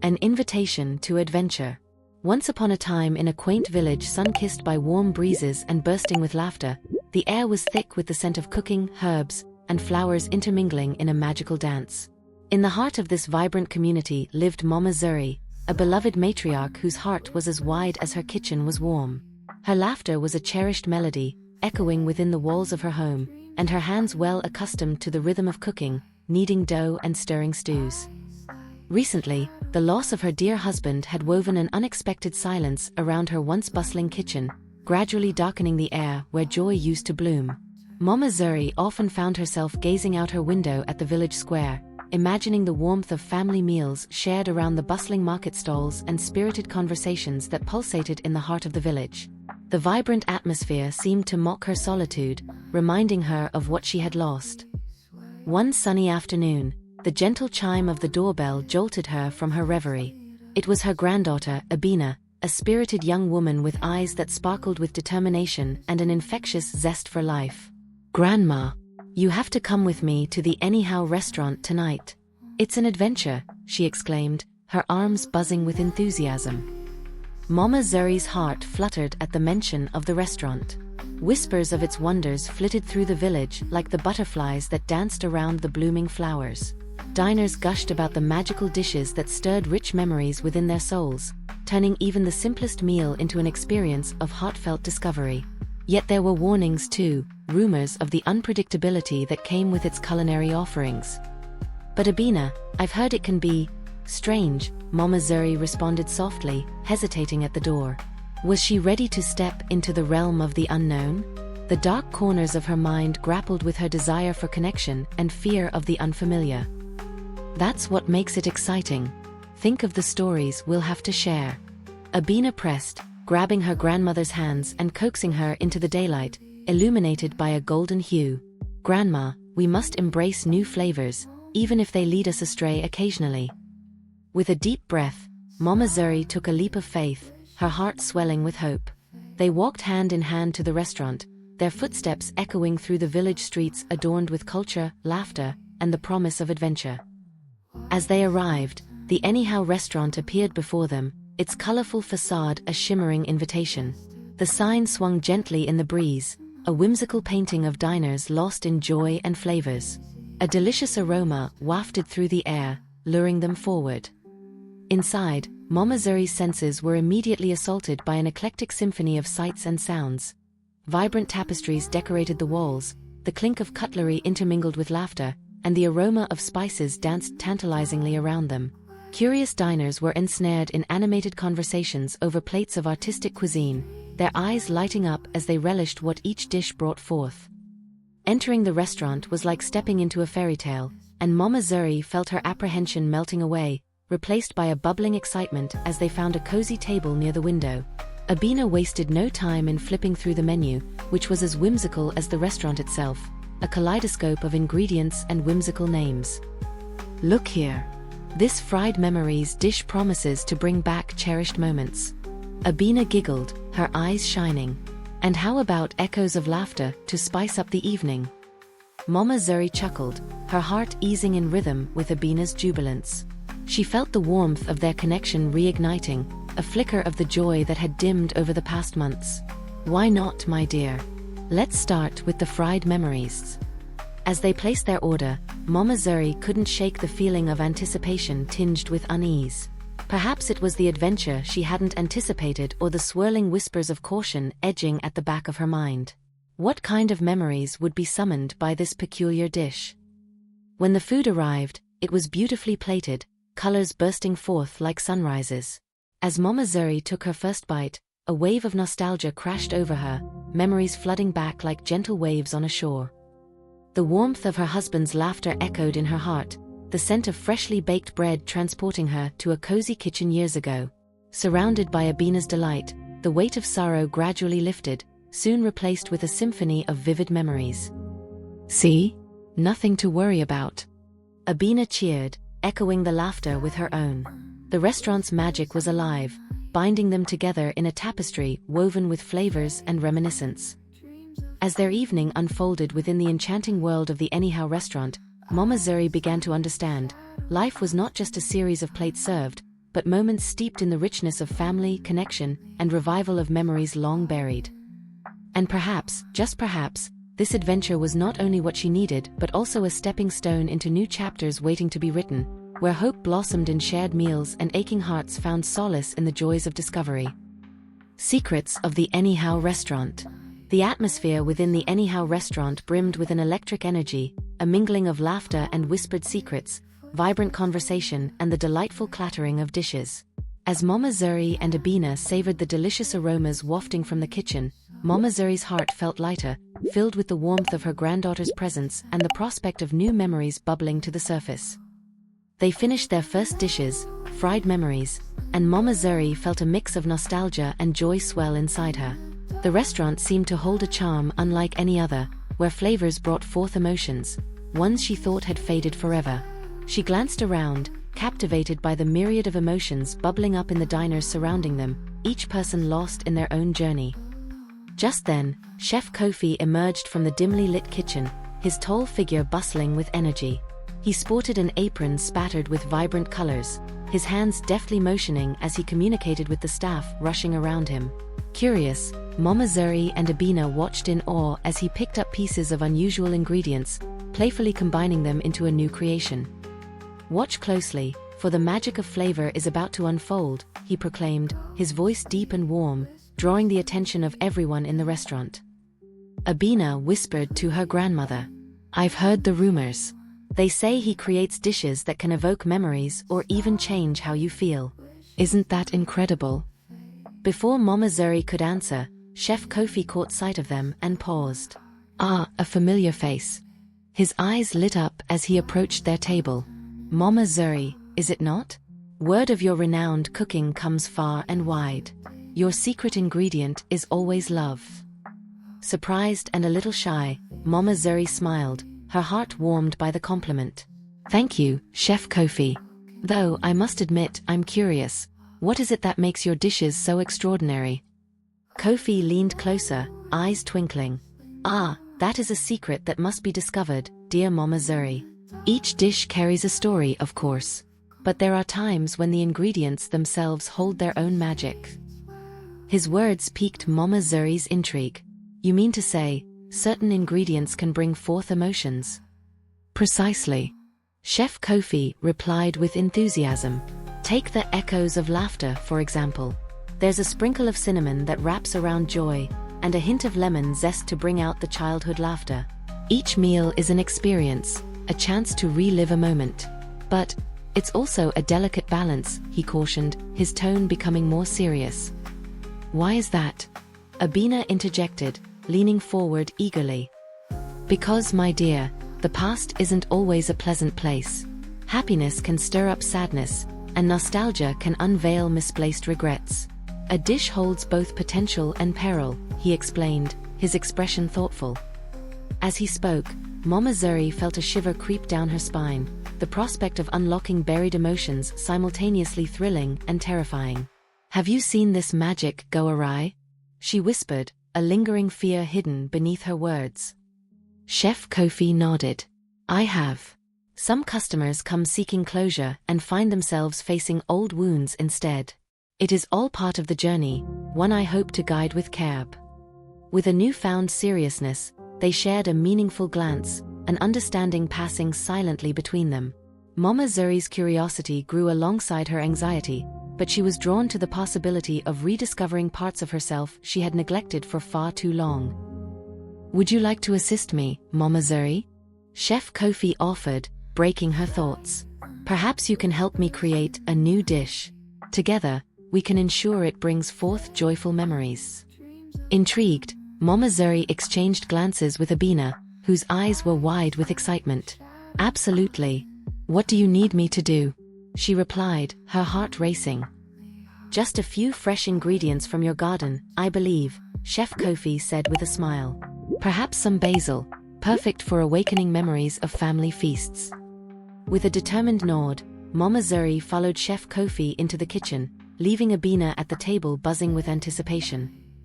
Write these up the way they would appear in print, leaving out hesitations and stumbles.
An invitation to adventure. Once upon a time in a quaint village sun-kissed by warm breezes and bursting with laughter, the air was thick with the scent of cooking, herbs, and flowers intermingling in a magical dance. In the heart of this vibrant community lived Mama Zuri, a beloved matriarch whose heart was as wide as her kitchen was warm. Her laughter was a cherished melody, echoing within the walls of her home, and her hands well accustomed to the rhythm of cooking, kneading dough and stirring stews. Recently, the loss of her dear husband had woven an unexpected silence around her once bustling kitchen, gradually darkening the air where joy used to bloom. Mama Zuri often found herself gazing out her window at the village square, imagining the warmth of family meals shared around the bustling market stalls and spirited conversations that pulsated in the heart of the village. The vibrant atmosphere seemed to mock her solitude, reminding her of what she had lost. One sunny afternoon, the gentle chime of the doorbell jolted her from her reverie. It was her granddaughter, Amina, a spirited young woman with eyes that sparkled with determination and an infectious zest for life. "Grandma, you have to come with me to the Anyhow restaurant tonight. It's an adventure," she exclaimed, her arms buzzing with enthusiasm. Mama Zuri's heart fluttered at the mention of the restaurant. Whispers of its wonders flitted through the village like the butterflies that danced around the blooming flowers. Diners gushed about the magical dishes that stirred rich memories within their souls, turning even the simplest meal into an experience of heartfelt discovery. Yet there were warnings too, rumors of the unpredictability that came with its culinary offerings. "But Amina, I've heard it can be strange," Mama Zuri responded softly, hesitating at the door. Was she ready to step into the realm of the unknown? The dark corners of her mind grappled with her desire for connection and fear of the unfamiliar. "That's what makes it exciting. Think of the stories we'll have to share." Amina pressed, grabbing her grandmother's hands and coaxing her into the daylight, illuminated by a golden hue. "Grandma, we must embrace new flavors, even if they lead us astray occasionally." With a deep breath, Mama Zuri took a leap of faith, her heart swelling with hope. They walked hand in hand to the restaurant, their footsteps echoing through the village streets adorned with culture, laughter, and the promise of adventure. As they arrived, the Anyhow restaurant appeared before them, its colorful facade a shimmering invitation. The sign swung gently in the breeze, a whimsical painting of diners lost in joy and flavors. A delicious aroma wafted through the air, luring them forward. Inside, Mama Zuri's senses were immediately assaulted by an eclectic symphony of sights and sounds. Vibrant tapestries decorated the walls, the clink of cutlery intermingled with laughter, and the aroma of spices danced tantalizingly around them. Curious diners were ensnared in animated conversations over plates of artistic cuisine, their eyes lighting up as they relished what each dish brought forth. Entering the restaurant was like stepping into a fairy tale, and Mama Zuri felt her apprehension melting away, replaced by a bubbling excitement as they found a cozy table near the window. Amina wasted no time in flipping through the menu, which was as whimsical as the restaurant itself, a kaleidoscope of ingredients and whimsical names. "Look here. This fried memories dish promises to bring back cherished moments." Amina giggled, her eyes shining. "And how about echoes of laughter to spice up the evening?" Mama Zuri chuckled, her heart easing in rhythm with Amina's jubilance. She felt the warmth of their connection reigniting, a flicker of the joy that had dimmed over the past months. "Why not, my dear? Let's start with the fried memories." As they placed their order, Mama Zuri couldn't shake the feeling of anticipation tinged with unease. Perhaps it was the adventure she hadn't anticipated or the swirling whispers of caution edging at the back of her mind. What kind of memories would be summoned by this peculiar dish? When the food arrived, it was beautifully plated, colors bursting forth like sunrises. As Mama Zuri took her first bite, a wave of nostalgia crashed over her, memories flooding back like gentle waves on a shore. The warmth of her husband's laughter echoed in her heart, the scent of freshly baked bread transporting her to a cozy kitchen years ago. Surrounded by Amina's delight, the weight of sorrow gradually lifted, soon replaced with a symphony of vivid memories. "See? Nothing to worry about." Amina cheered, echoing the laughter with her own. The restaurant's magic was alive, binding them together in a tapestry woven with flavors and reminiscence. As their evening unfolded within the enchanting world of the Anyhow restaurant, Mama Zuri began to understand, life was not just a series of plates served, but moments steeped in the richness of family, connection, and revival of memories long buried. And perhaps, just perhaps, this adventure was not only what she needed but also a stepping stone into new chapters waiting to be written, where hope blossomed in shared meals and aching hearts found solace in the joys of discovery. Secrets of the Anyhow Restaurant. The atmosphere within the Anyhow Restaurant brimmed with an electric energy, a mingling of laughter and whispered secrets, vibrant conversation, and the delightful clattering of dishes. As Mama Zuri and Amina savored the delicious aromas wafting from the kitchen, Mama Zuri's heart felt lighter, filled with the warmth of her granddaughter's presence and the prospect of new memories bubbling to the surface. They finished their first dishes, fried memories, and Mama Zuri felt a mix of nostalgia and joy swell inside her. The restaurant seemed to hold a charm unlike any other, where flavors brought forth emotions, ones she thought had faded forever. She glanced around, captivated by the myriad of emotions bubbling up in the diners surrounding them, each person lost in their own journey. Just then, Chef Kofi emerged from the dimly lit kitchen, his tall figure bustling with energy. He sported an apron spattered with vibrant colors, his hands deftly motioning as he communicated with the staff rushing around him. Curious, Mama Zuri and Amina watched in awe as he picked up pieces of unusual ingredients, playfully combining them into a new creation. "Watch closely, for the magic of flavor is about to unfold," he proclaimed, his voice deep and warm, drawing the attention of everyone in the restaurant. Amina whispered to her grandmother, "I've heard the rumors. They say he creates dishes that can evoke memories or even change how you feel. Isn't that incredible?" Before Mama Zuri could answer, Chef Kofi caught sight of them and paused. "Ah, a familiar face." His eyes lit up as he approached their table. "Mama Zuri, is it not? Word of your renowned cooking comes far and wide. Your secret ingredient is always love." Surprised and a little shy, Mama Zuri smiled, her heart warmed by the compliment. "Thank you, Chef Kofi. Though I must admit I'm curious, what is it that makes your dishes so extraordinary?" Kofi leaned closer, eyes twinkling. "Ah, that is a secret that must be discovered, dear Mama Zuri. Each dish carries a story, of course. But there are times when the ingredients themselves hold their own magic." His words piqued Mama Zuri's intrigue. "You mean to say, certain ingredients can bring forth emotions?" "Precisely," Chef Kofi replied with enthusiasm. "Take the echoes of laughter, for example. There's a sprinkle of cinnamon that wraps around joy, and a hint of lemon zest to bring out the childhood laughter. Each meal is an experience, a chance to relive a moment. But it's also a delicate balance," he cautioned, his tone becoming more serious. "Why is that?" Amina interjected, leaning forward eagerly. "Because, my dear, the past isn't always a pleasant place. Happiness can stir up sadness, and nostalgia can unveil misplaced regrets. A dish holds both potential and peril," he explained, his expression thoughtful. As he spoke, Mama Zuri felt a shiver creep down her spine, the prospect of unlocking buried emotions simultaneously thrilling and terrifying. "Have you seen this magic go awry?" she whispered, a lingering fear hidden beneath her words. Chef Kofi nodded. "I have. Some customers come seeking closure and find themselves facing old wounds instead. It is all part of the journey, one I hope to guide with care." With a newfound seriousness, they shared a meaningful glance, an understanding passing silently between them. Mama Zuri's curiosity grew alongside her anxiety, but she was drawn to the possibility of rediscovering parts of herself she had neglected for far too long. "Would you like to assist me, Mama Zuri?" Chef Kofi offered, breaking her thoughts. "Perhaps you can help me create a new dish. Together, we can ensure it brings forth joyful memories." Intrigued, Mama Zuri exchanged glances with Amina, whose eyes were wide with excitement. "Absolutely. What do you need me to do?" she replied, her heart racing. "Just a few fresh ingredients from your garden, I believe," Chef Kofi said with a smile. "Perhaps some basil, perfect for awakening memories of family feasts." With a determined nod, Mama Zuri followed Chef Kofi into the kitchen, leaving Amina at the table buzzing with anticipation.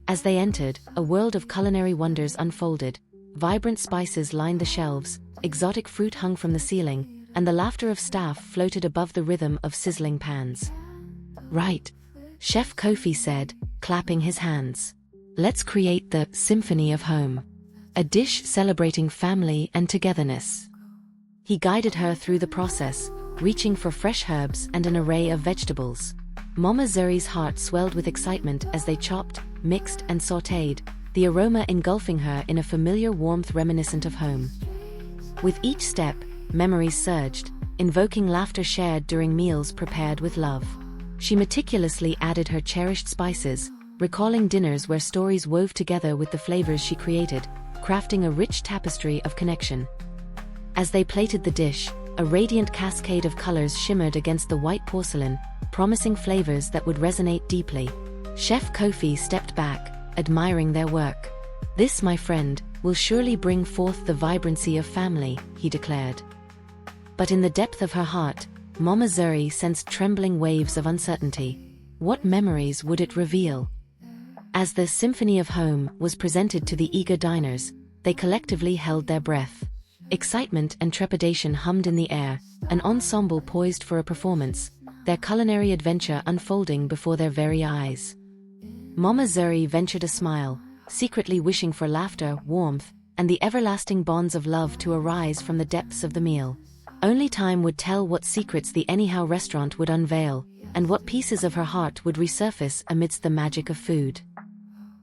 As they entered, a world of culinary wonders unfolded. Vibrant spices lined the shelves, exotic fruit hung from the ceiling, and the laughter of staff floated above the rhythm of sizzling pans. Right. Chef Kofi said, clapping his hands. Let's create the Symphony of Home. A dish celebrating family and togetherness. He guided her through the process, reaching for fresh herbs and an array of vegetables. Mama Zuri's heart swelled with excitement as they chopped, mixed and sautéed, the aroma engulfing her in a familiar warmth reminiscent of home. With each step, memories surged, invoking laughter shared during meals prepared with love. She meticulously added her cherished spices, recalling dinners where stories wove together with the flavors she created, crafting a rich tapestry of connection. As they plated the dish, a radiant cascade of colors shimmered against the white porcelain, promising flavors that would resonate deeply. Chef Kofi stepped back, admiring their work. "This, my friend, will surely bring forth the vibrancy of family," he declared. But in the depth of her heart, Mama Zuri sensed trembling waves of uncertainty. What memories would it reveal? As the Symphony of Home was presented to the eager diners, they collectively held their breath. Excitement and trepidation hummed in the air, an ensemble poised for a performance, their culinary adventure unfolding before their very eyes. Mama Zuri ventured a smile, secretly wishing for laughter, warmth, and the everlasting bonds of love to arise from the depths of the meal. Only time would tell what secrets the Anyhow restaurant would unveil, and what pieces of her heart would resurface amidst the magic of food.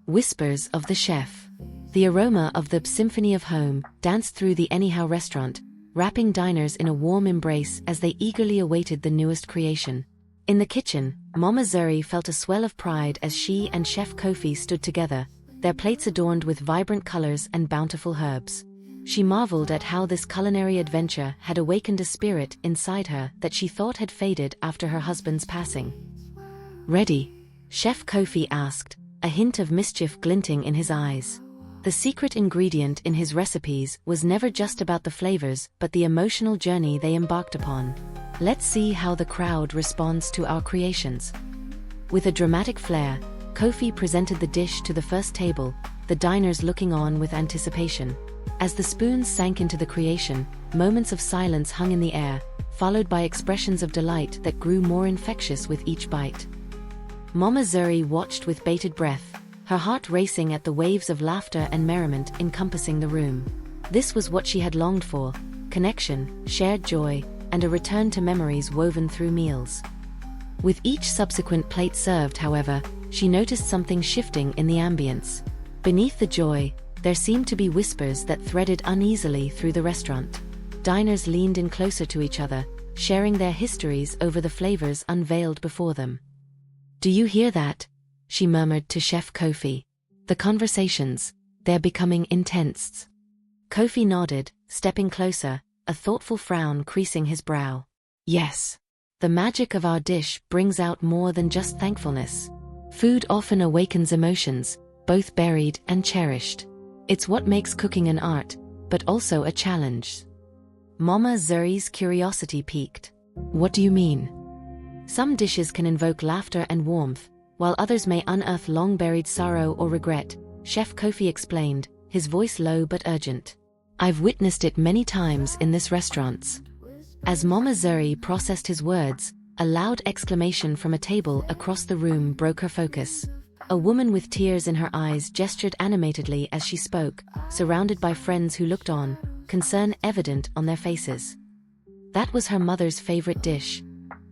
Whispers of the chef. The aroma of the Symphony of Home danced through the Anyhow restaurant, wrapping diners in a warm embrace as they eagerly awaited the newest creation. In the kitchen, Mama Zuri felt a swell of pride as she and Chef Kofi stood together, their plates adorned with vibrant colors and bountiful herbs. She marveled at how this culinary adventure had awakened a spirit inside her that she thought had faded after her husband's passing. "Ready?" Chef Kofi asked, a hint of mischief glinting in his eyes. The secret ingredient in his recipes was never just about the flavors but the emotional journey they embarked upon. "Let's see how the crowd responds to our creations." With a dramatic flair, Kofi presented the dish to the first table, the diners looking on with anticipation. As the spoons sank into the creation, moments of silence hung in the air, followed by expressions of delight that grew more infectious with each bite. Mama Zuri watched with bated breath, her heart racing at the waves of laughter and merriment encompassing the room. This was what she had longed for: connection, shared joy, and a return to memories woven through meals. With each subsequent plate served, however, she noticed something shifting in the ambience. Beneath the joy, there seemed to be whispers that threaded uneasily through the restaurant. Diners leaned in closer to each other, sharing their histories over the flavors unveiled before them. "Do you hear that?" she murmured to Chef Kofi. "The conversations, they're becoming intense." Kofi nodded, stepping closer, a thoughtful frown creasing his brow. "Yes. The magic of our dish brings out more than just thankfulness. Food often awakens emotions, both buried and cherished. It's what makes cooking an art, but also a challenge." Mama Zuri's curiosity piqued. "What do you mean?" "Some dishes can invoke laughter and warmth, while others may unearth long-buried sorrow or regret," Chef Kofi explained, his voice low but urgent. "I've witnessed it many times in this restaurant." As Mama Zuri processed his words, a loud exclamation from a table across the room broke her focus. A woman with tears in her eyes gestured animatedly as she spoke, surrounded by friends who looked on, concern evident on their faces. "That was her mother's favorite dish,"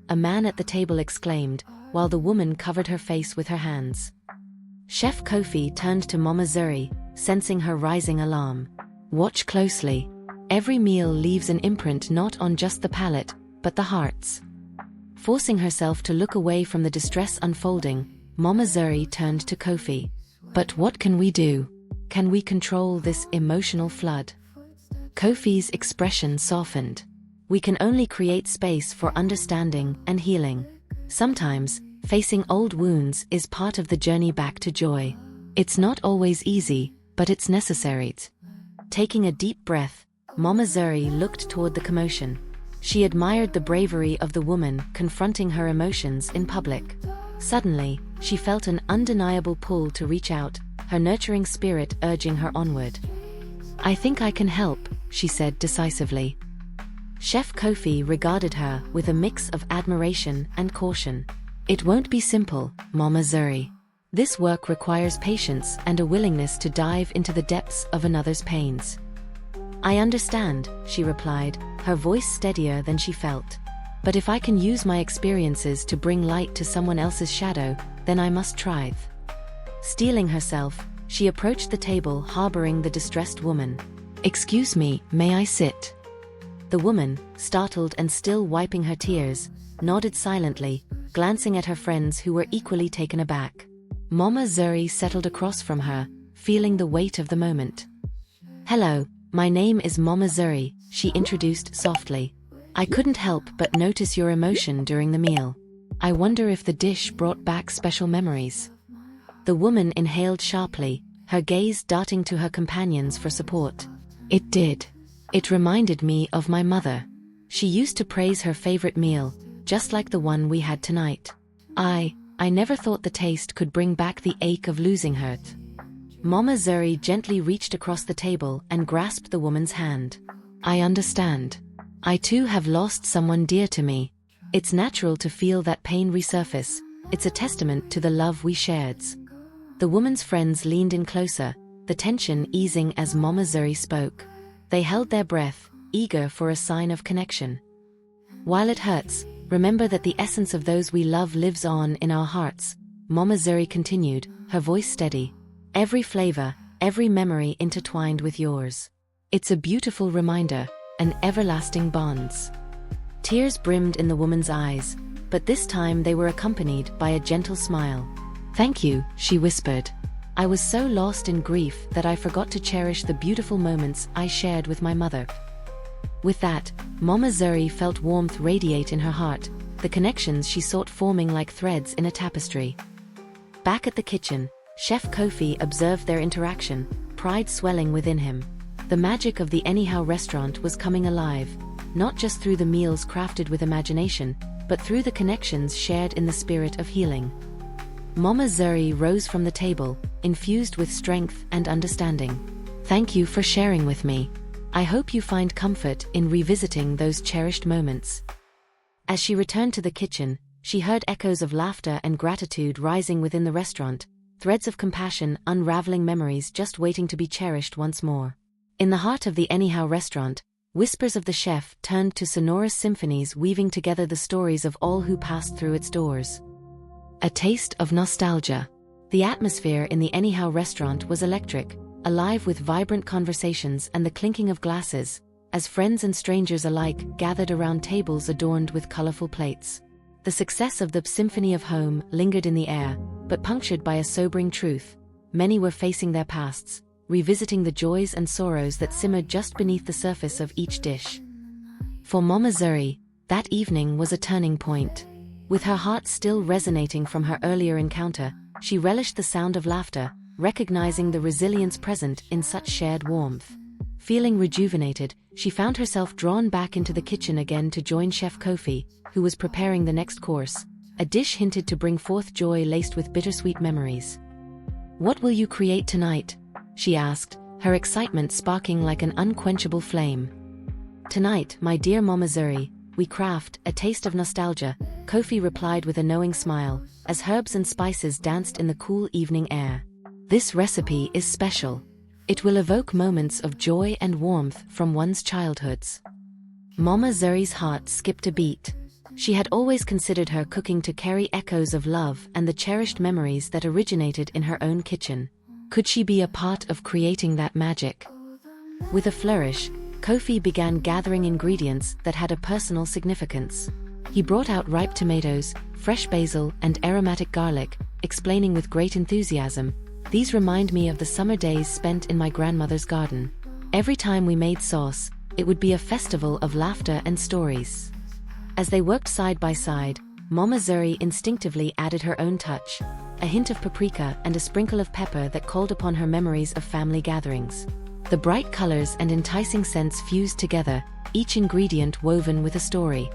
a man at the table exclaimed, while the woman covered her face with her hands. Chef Kofi turned to Mama Zuri, sensing her rising alarm. "Watch closely. Every meal leaves an imprint not on just the palate, but the hearts." Forcing herself to look away from the distress unfolding, Mama Zuri turned to Kofi. "But what can we do? Can we control this emotional flood?" Kofi's expression softened. "We can only create space for understanding and healing. Sometimes, facing old wounds is part of the journey back to joy. It's not always easy, but it's necessary." Taking a deep breath, Mama Zuri looked toward the commotion. She admired the bravery of the woman confronting her emotions in public. Suddenly, she felt an undeniable pull to reach out, her nurturing spirit urging her onward. "I think I can help," she said decisively. Chef Kofi regarded her with a mix of admiration and caution. It won't be simple, Mama Zuri. This work requires patience and a willingness to dive into the depths of another's pains. I understand, she replied, her voice steadier than she felt. But if I can use my experiences to bring light to someone else's shadow, then I must try. Steeling herself, she approached the table harboring the distressed woman. Excuse me, may I sit? The woman, startled and still wiping her tears, nodded silently, glancing at her friends who were equally taken aback. Mama Zuri settled across from her, feeling the weight of the moment. Hello, my name is Mama Zuri, she introduced softly. I couldn't help but notice your emotion during the meal. I wonder if the dish brought back special memories. The woman inhaled sharply, her gaze darting to her companions for support. It did. It reminded me of my mother. She used to praise her favorite meal, just like the one we had tonight. I never thought the taste could bring back the ache of losing her. Mama Zuri gently reached across the table and grasped the woman's hand. I understand. I too have lost someone dear to me. It's natural to feel that pain resurface. It's a testament to the love we shared. The woman's friends leaned in closer, the tension easing as Mama Zuri spoke. They held their breath, eager for a sign of connection. While it hurts, remember that the essence of those we love lives on in our hearts, Mama Zuri continued, her voice steady. Every flavor, every memory intertwined with yours. It's a beautiful reminder, an everlasting bonds. Tears brimmed in the woman's eyes, but this time they were accompanied by a gentle smile. Thank you, she whispered. I was so lost in grief that I forgot to cherish the beautiful moments I shared with my mother. With that, Mama Zuri felt warmth radiate in her heart, the connections she sought forming like threads in a tapestry. Back at the kitchen, Chef Kofi observed their interaction, pride swelling within him. The magic of the Anyhow restaurant was coming alive, not just through the meals crafted with imagination, but through the connections shared in the spirit of healing. Mama Zuri rose from the table, infused with strength and understanding. Thank you for sharing with me. I hope you find comfort in revisiting those cherished moments. As she returned to the kitchen, she heard echoes of laughter and gratitude rising within the restaurant, threads of compassion unraveling memories just waiting to be cherished once more. In the heart of the Anyhow restaurant, whispers of the chef turned to sonorous symphonies weaving together the stories of all who passed through its doors. A taste of nostalgia. The atmosphere in the Anyhow restaurant was electric, alive with vibrant conversations and the clinking of glasses, as friends and strangers alike gathered around tables adorned with colorful plates. The success of the Symphony of Home lingered in the air, but punctured by a sobering truth. Many were facing their pasts, revisiting the joys and sorrows that simmered just beneath the surface of each dish. For Mama Zuri, that evening was a turning point. With her heart still resonating from her earlier encounter, she relished the sound of laughter, recognizing the resilience present in such shared warmth. Feeling rejuvenated, she found herself drawn back into the kitchen again to join Chef Kofi, who was preparing the next course, a dish hinted to bring forth joy laced with bittersweet memories. What will you create tonight? She asked, her excitement sparking like an unquenchable flame. Tonight, my dear Mama Zuri, we craft a taste of nostalgia, Kofi replied with a knowing smile, as herbs and spices danced in the cool evening air. This recipe is special. It will evoke moments of joy and warmth from one's childhoods. Mama Zuri's heart skipped a beat. She had always considered her cooking to carry echoes of love and the cherished memories that originated in her own kitchen. Could she be a part of creating that magic? With a flourish, Kofi began gathering ingredients that had a personal significance. He brought out ripe tomatoes, fresh basil, and aromatic garlic, explaining with great enthusiasm, "These remind me of the summer days spent in my grandmother's garden. Every time we made sauce, it would be a festival of laughter and stories." As they worked side by side, Mama Zuri instinctively added her own touch, a hint of paprika and a sprinkle of pepper that called upon her memories of family gatherings. The bright colors and enticing scents fused together, each ingredient woven with a story.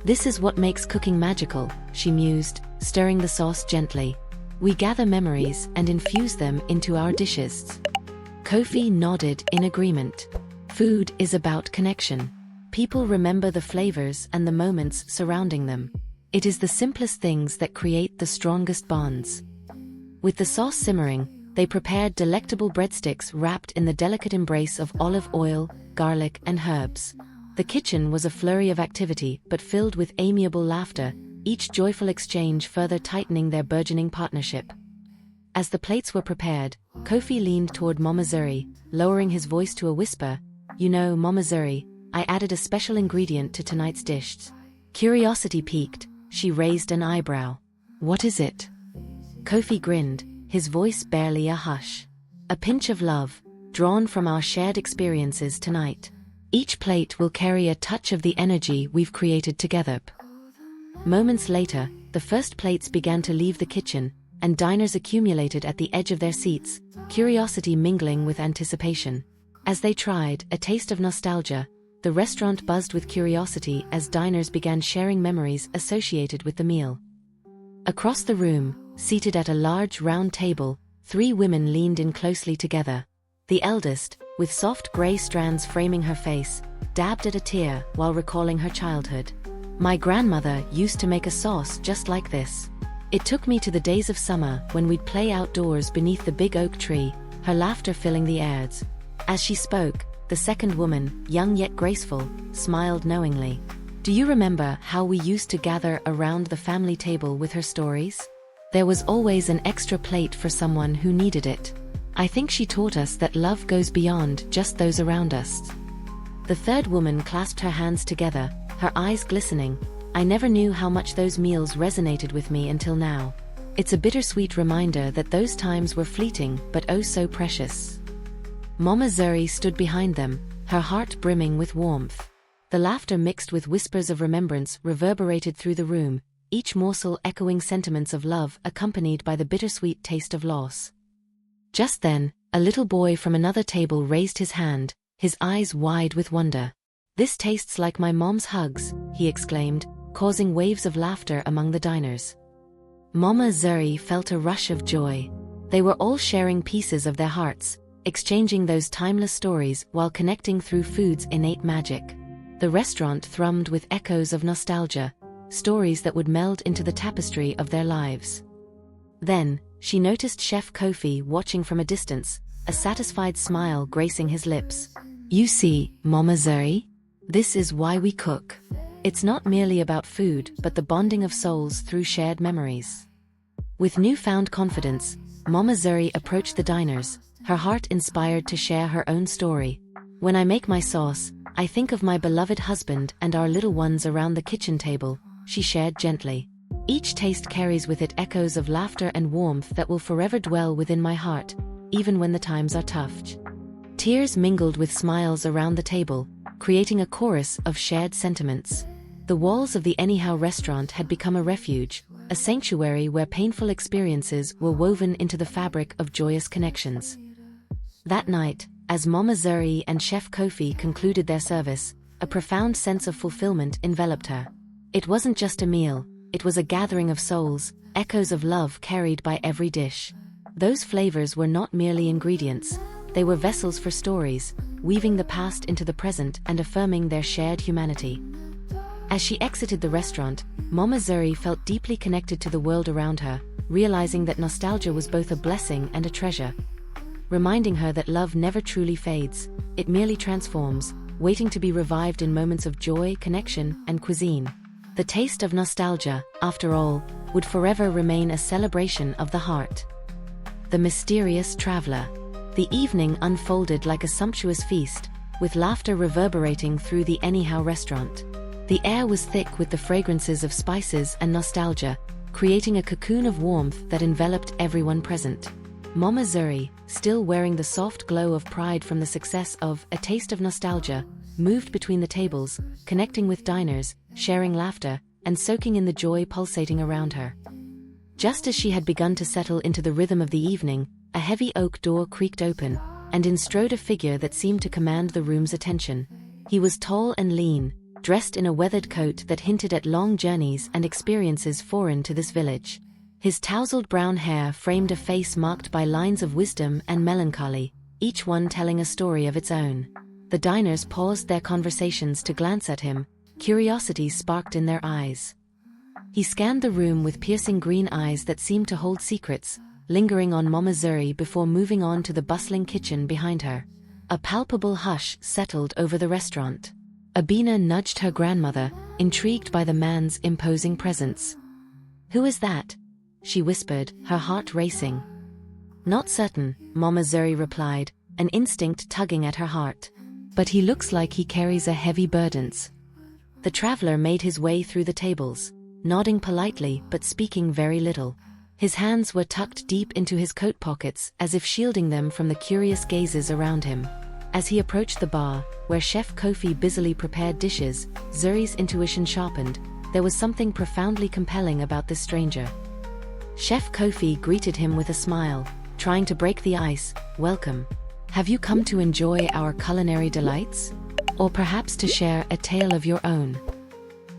This is what makes cooking magical, she mused, stirring the sauce gently. We gather memories and infuse them into our dishes. Kofi nodded in agreement. Food is about connection. People remember the flavors and the moments surrounding them. It is the simplest things that create the strongest bonds. With the sauce simmering, they prepared delectable breadsticks wrapped in the delicate embrace of olive oil, garlic, and herbs. The kitchen was a flurry of activity but filled with amiable laughter, each joyful exchange further tightening their burgeoning partnership. As the plates were prepared, Kofi leaned toward Mama Zuri, lowering his voice to a whisper. "You know, Mama Zuri, I added a special ingredient to tonight's dish." Curiosity piqued, she raised an eyebrow. "What is it?" Kofi grinned, his voice barely a hush. "A pinch of love, drawn from our shared experiences tonight. Each plate will carry a touch of the energy we've created together." Moments later, the first plates began to leave the kitchen, and diners accumulated at the edge of their seats, curiosity mingling with anticipation. As they tried, a taste of nostalgia, the restaurant buzzed with curiosity as diners began sharing memories associated with the meal. Across the room, seated at a large round table, 3 women leaned in closely together. The eldest, with soft gray strands framing her face, dabbed at a tear while recalling her childhood. "My grandmother used to make a sauce just like this. It took me to the days of summer when we'd play outdoors beneath the big oak tree," her laughter filling the airs. As she spoke, the second woman, young yet graceful, smiled knowingly. "Do you remember how we used to gather around the family table with her stories? There was always an extra plate for someone who needed it. I think she taught us that love goes beyond just those around us." The third woman clasped her hands together, her eyes glistening. "I never knew how much those meals resonated with me until now. It's a bittersweet reminder that those times were fleeting but oh so precious." Mama Zuri stood behind them, her heart brimming with warmth. The laughter mixed with whispers of remembrance reverberated through the room, each morsel echoing sentiments of love accompanied by the bittersweet taste of loss. Just then, a little boy from another table raised his hand, his eyes wide with wonder. "This tastes like my mom's hugs," he exclaimed, causing waves of laughter among the diners. Mama Zuri felt a rush of joy. They were all sharing pieces of their hearts, exchanging those timeless stories while connecting through food's innate magic. The restaurant thrummed with echoes of nostalgia, stories that would meld into the tapestry of their lives. Then, she noticed Chef Kofi watching from a distance, a satisfied smile gracing his lips. "You see, Mama Zuri? This is why we cook. It's not merely about food but the bonding of souls through shared memories." With newfound confidence, Mama Zuri approached the diners, her heart inspired to share her own story. "When I make my sauce, I think of my beloved husband and our little ones around the kitchen table," she shared gently. "Each taste carries with it echoes of laughter and warmth that will forever dwell within my heart, even when the times are tough." Tears mingled with smiles around the table, creating a chorus of shared sentiments. The walls of the Anyhow restaurant had become a refuge, a sanctuary where painful experiences were woven into the fabric of joyous connections. That night, as Mama Zuri and Chef Kofi concluded their service, a profound sense of fulfillment enveloped her. It wasn't just a meal, it was a gathering of souls, echoes of love carried by every dish. Those flavors were not merely ingredients, they were vessels for stories, weaving the past into the present and affirming their shared humanity. As she exited the restaurant, Mama Zuri felt deeply connected to the world around her, realizing that nostalgia was both a blessing and a treasure, reminding her that love never truly fades, it merely transforms, waiting to be revived in moments of joy, connection, and cuisine. The taste of nostalgia, after all, would forever remain a celebration of the heart. The mysterious traveler. The evening unfolded like a sumptuous feast, with laughter reverberating through the Anyhow restaurant. The air was thick with the fragrances of spices and nostalgia, creating a cocoon of warmth that enveloped everyone present. Mama Zuri, still wearing the soft glow of pride from the success of A Taste of Nostalgia, moved between the tables, connecting with diners, sharing laughter, and soaking in the joy pulsating around her. Just as she had begun to settle into the rhythm of the evening, a heavy oak door creaked open, and in strode a figure that seemed to command the room's attention. He was tall and lean, dressed in a weathered coat that hinted at long journeys and experiences foreign to this village. His tousled brown hair framed a face marked by lines of wisdom and melancholy, each one telling a story of its own. The diners paused their conversations to glance at him, curiosity sparked in their eyes. He scanned the room with piercing green eyes that seemed to hold secrets, lingering on Mama Zuri before moving on to the bustling kitchen behind her. A palpable hush settled over the restaurant. Amina nudged her grandmother, intrigued by the man's imposing presence. "Who is that?" she whispered, her heart racing. "Not certain," Mama Zuri replied, an instinct tugging at her heart. "But he looks like he carries a heavy burdens." The traveler made his way through the tables, nodding politely but speaking very little. His hands were tucked deep into his coat pockets as if shielding them from the curious gazes around him. As he approached the bar, where Chef Kofi busily prepared dishes, Zuri's intuition sharpened. There was something profoundly compelling about this stranger. Chef Kofi greeted him with a smile, trying to break the ice. "Welcome. Have you come to enjoy our culinary delights? Or perhaps to share a tale of your own?"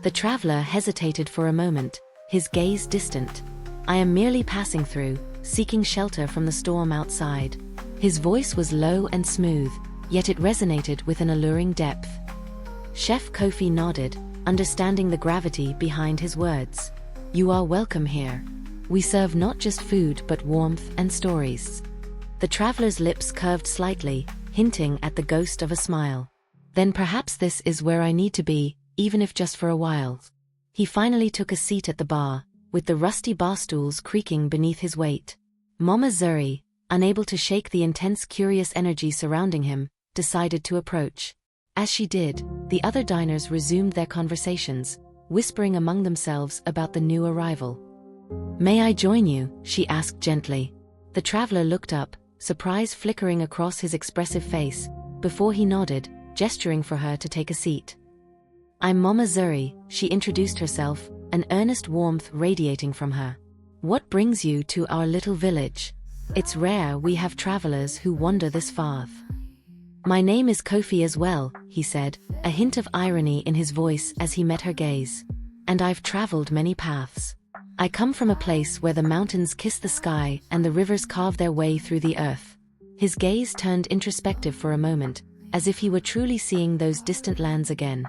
The traveler hesitated for a moment, his gaze distant. "I am merely passing through, seeking shelter from the storm outside." His voice was low and smooth, yet it resonated with an alluring depth. Chef Kofi nodded, understanding the gravity behind his words. "You are welcome here. We serve not just food but warmth and stories." The traveler's lips curved slightly, hinting at the ghost of a smile. "Then perhaps this is where I need to be, even if just for a while." He finally took a seat at the bar, with the rusty bar stools creaking beneath his weight. Mama Zuri, unable to shake the intense curious energy surrounding him, decided to approach. As she did, the other diners resumed their conversations, whispering among themselves about the new arrival. "May I join you?" she asked gently. The traveler looked up, surprise flickering across his expressive face, before he nodded, gesturing for her to take a seat. "I'm Mama Zuri," she introduced herself, an earnest warmth radiating from her. "What brings you to our little village? It's rare we have travelers who wander this far." "My name is Kofi as well," he said, a hint of irony in his voice as he met her gaze. "And I've traveled many paths. I come from a place where the mountains kiss the sky and the rivers carve their way through the earth." His gaze turned introspective for a moment, as if he were truly seeing those distant lands again.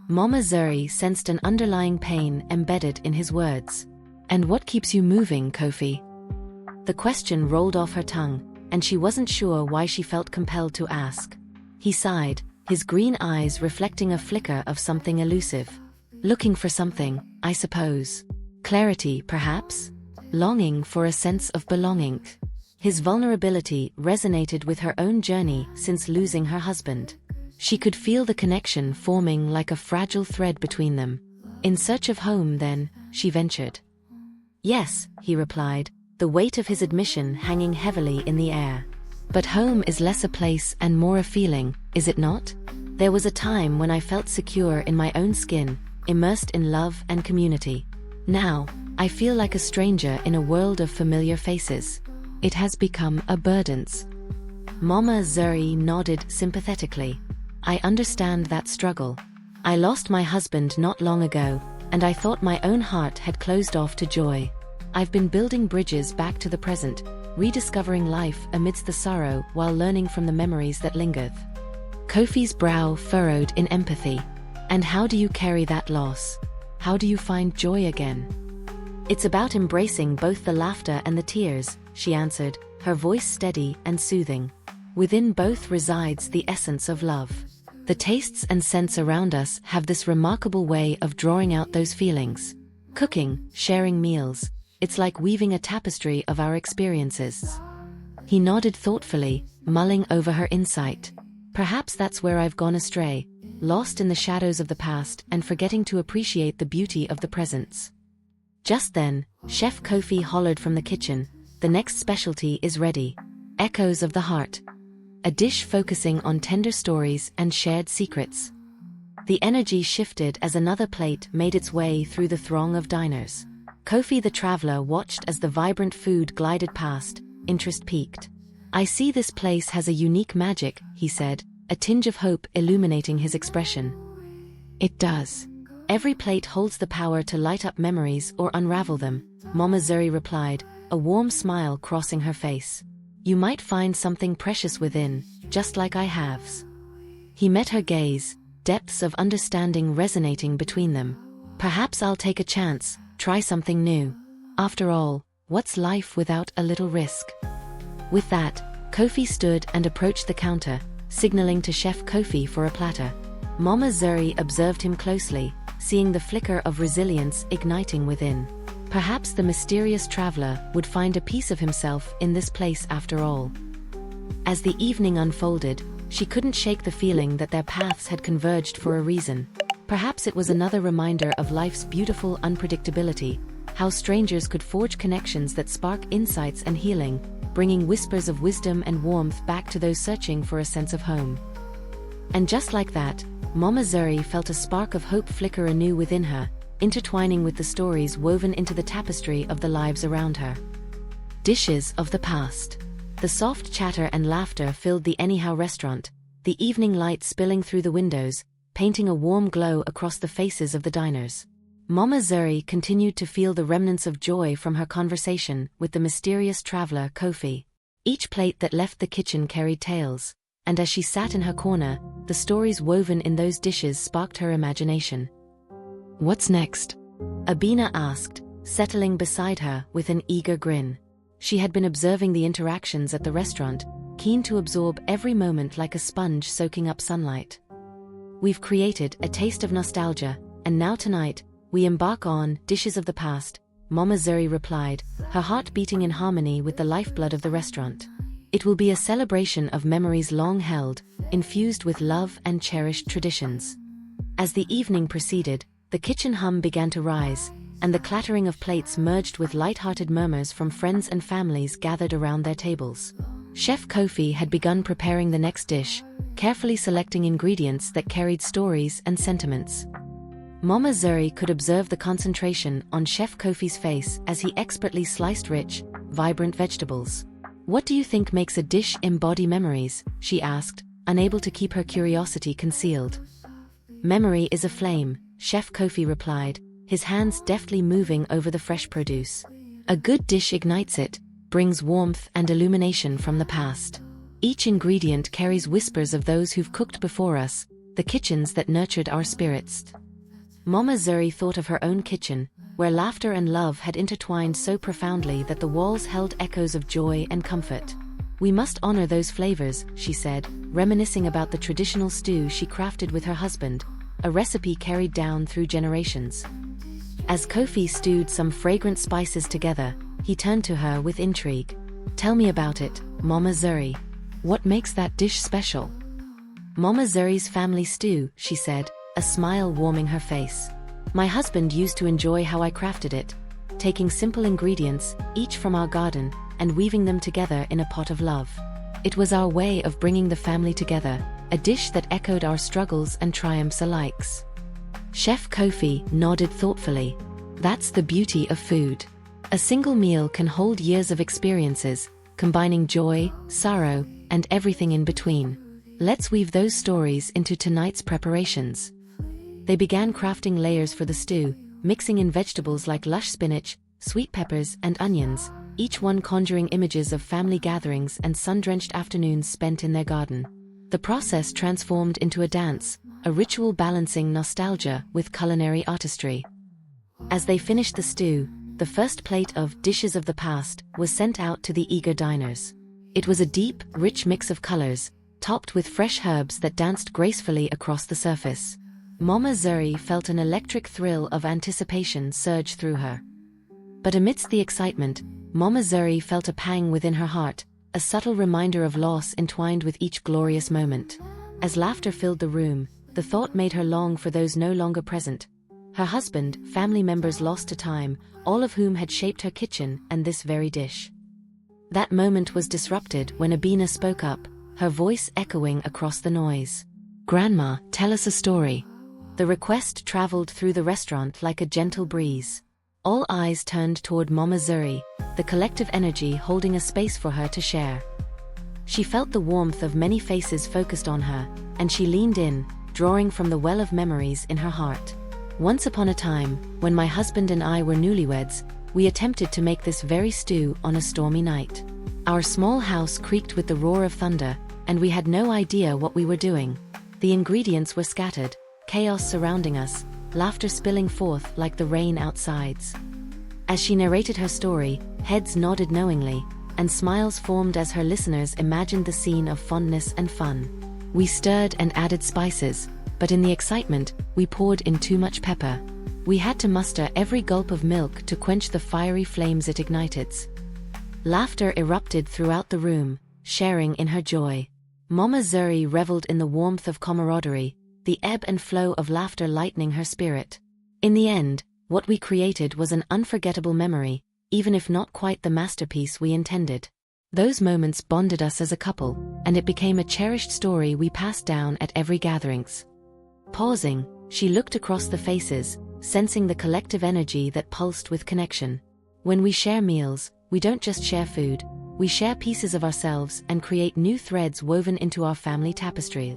Mama Zuri sensed an underlying pain embedded in his words. "And what keeps you moving, Kofi?" The question rolled off her tongue, and she wasn't sure why she felt compelled to ask. He sighed, his green eyes reflecting a flicker of something elusive. "Looking for something, I suppose. Clarity, perhaps? Longing for a sense of belonging." His vulnerability resonated with her own journey since losing her husband. She could feel the connection forming like a fragile thread between them. "In search of home, then?" she ventured. "Yes," he replied, the weight of his admission hanging heavily in the air. "But home is less a place and more a feeling, is it not? There was a time when I felt secure in my own skin, immersed in love and community. Now, I feel like a stranger in a world of familiar faces. It has become a burden." Mama Zuri nodded sympathetically. "I understand that struggle. I lost my husband not long ago, and I thought my own heart had closed off to joy. I've been building bridges back to the present, rediscovering life amidst the sorrow while learning from the memories that lingered." Kofi's brow furrowed in empathy. "And how do you carry that loss? How do you find joy again?" "It's about embracing both the laughter and the tears," she answered, her voice steady and soothing. "Within both resides the essence of love. The tastes and scents around us have this remarkable way of drawing out those feelings. Cooking, sharing meals, it's like weaving a tapestry of our experiences." He nodded thoughtfully, mulling over her insight. "Perhaps that's where I've gone astray, lost in the shadows of the past and forgetting to appreciate the beauty of the present." Just then, Chef Kofi hollered from the kitchen, "The next specialty is ready. Echoes of the Heart. A dish focusing on tender stories and shared secrets." The energy shifted as another plate made its way through the throng of diners. Kofi the traveler watched as the vibrant food glided past, interest piqued. "I see this place has a unique magic," he said, a tinge of hope illuminating his expression. "It does. Every plate holds the power to light up memories or unravel them," Mama Zuri replied, a warm smile crossing her face. "You might find something precious within, just like I have." He met her gaze, depths of understanding resonating between them. Perhaps I'll take a chance, try something new. After all, what's life without a little risk? With that, Kofi stood and approached the counter, signaling to Chef Kofi for a platter. Mama Zuri observed him closely, seeing the flicker of resilience igniting within. Perhaps the mysterious traveler would find a piece of himself in this place after all. As the evening unfolded, she couldn't shake the feeling that their paths had converged for a reason. Perhaps it was another reminder of life's beautiful unpredictability, how strangers could forge connections that spark insights and healing, bringing whispers of wisdom and warmth back to those searching for a sense of home. And just like that, Mama Zuri felt a spark of hope flicker anew within her, intertwining with the stories woven into the tapestry of the lives around her. Dishes of the past. The soft chatter and laughter filled the Anyhow restaurant, the evening light spilling through the windows, painting a warm glow across the faces of the diners. Mama Zuri continued to feel the remnants of joy from her conversation with the mysterious traveler Kofi. Each plate that left the kitchen carried tales, and as she sat in her corner, the stories woven in those dishes sparked her imagination. "What's next?" Amina asked, settling beside her with an eager grin. She had been observing the interactions at the restaurant, keen to absorb every moment like a sponge soaking up sunlight. "We've created a taste of nostalgia, and now tonight, we embark on dishes of the past," Mama Zuri replied, her heart beating in harmony with the lifeblood of the restaurant. "It will be a celebration of memories long held, infused with love and cherished traditions." As the evening proceeded, the kitchen hum began to rise, and the clattering of plates merged with light-hearted murmurs from friends and families gathered around their tables. Chef Kofi had begun preparing the next dish, carefully selecting ingredients that carried stories and sentiments. Mama Zuri could observe the concentration on Chef Kofi's face as he expertly sliced rich, vibrant vegetables. "What do you think makes a dish embody memories?" she asked, unable to keep her curiosity concealed. "Memory is a flame," Chef Kofi replied, his hands deftly moving over the fresh produce. "A good dish ignites it, brings warmth and illumination from the past. Each ingredient carries whispers of those who've cooked before us, the kitchens that nurtured our spirits." Mama Zuri thought of her own kitchen, where laughter and love had intertwined so profoundly that the walls held echoes of joy and comfort. "We must honor those flavors," she said, reminiscing about the traditional stew she crafted with her husband, a recipe carried down through generations. As Kofi stewed some fragrant spices together, he turned to her with intrigue. "Tell me about it, Mama Zuri. What makes that dish special?" "Mama Zuri's family stew," she said, a smile warming her face. "My husband used to enjoy how I crafted it, taking simple ingredients, each from our garden, and weaving them together in a pot of love. It was our way of bringing the family together, a dish that echoed our struggles and triumphs alike." Chef Kofi nodded thoughtfully. "That's the beauty of food. A single meal can hold years of experiences, combining joy, sorrow, and everything in between. Let's weave those stories into tonight's preparations." They began crafting layers for the stew, mixing in vegetables like lush spinach, sweet peppers, and onions, each one conjuring images of family gatherings and sun-drenched afternoons spent in their garden. The process transformed into a dance, a ritual balancing nostalgia with culinary artistry. As they finished the stew, the first plate of dishes of the past was sent out to the eager diners. It was a deep, rich mix of colors, topped with fresh herbs that danced gracefully across the surface. Mama Zuri felt an electric thrill of anticipation surge through her. But amidst the excitement, Mama Zuri felt a pang within her heart, a subtle reminder of loss entwined with each glorious moment. As laughter filled the room, the thought made her long for those no longer present. Her husband, family members lost to time, all of whom had shaped her kitchen and this very dish. That moment was disrupted when Amina spoke up, her voice echoing across the noise. "Grandma, tell us a story." The request traveled through the restaurant like a gentle breeze. All eyes turned toward Mama Zuri, the collective energy holding a space for her to share. She felt the warmth of many faces focused on her, and she leaned in, drawing from the well of memories in her heart. "Once upon a time, when my husband and I were newlyweds, we attempted to make this very stew on a stormy night. Our small house creaked with the roar of thunder, and we had no idea what we were doing. The ingredients were scattered, chaos surrounding us, laughter spilling forth like the rain outsides. As she narrated her story, heads nodded knowingly, and smiles formed as her listeners imagined the scene of fondness and fun. We stirred and added spices, but in the excitement, we poured in too much pepper. We had to muster every gulp of milk to quench the fiery flames it ignited. Laughter erupted throughout the room, sharing in her joy. Mama Zuri reveled in the warmth of camaraderie, the ebb and flow of laughter lightening her spirit. In the end, what we created was an unforgettable memory, even if not quite the masterpiece we intended. Those moments bonded us as a couple, and it became a cherished story we passed down at every gatherings. Pausing, she looked across the faces, sensing the collective energy that pulsed with connection. When we share meals, we don't just share food, we share pieces of ourselves and create new threads woven into our family tapestry.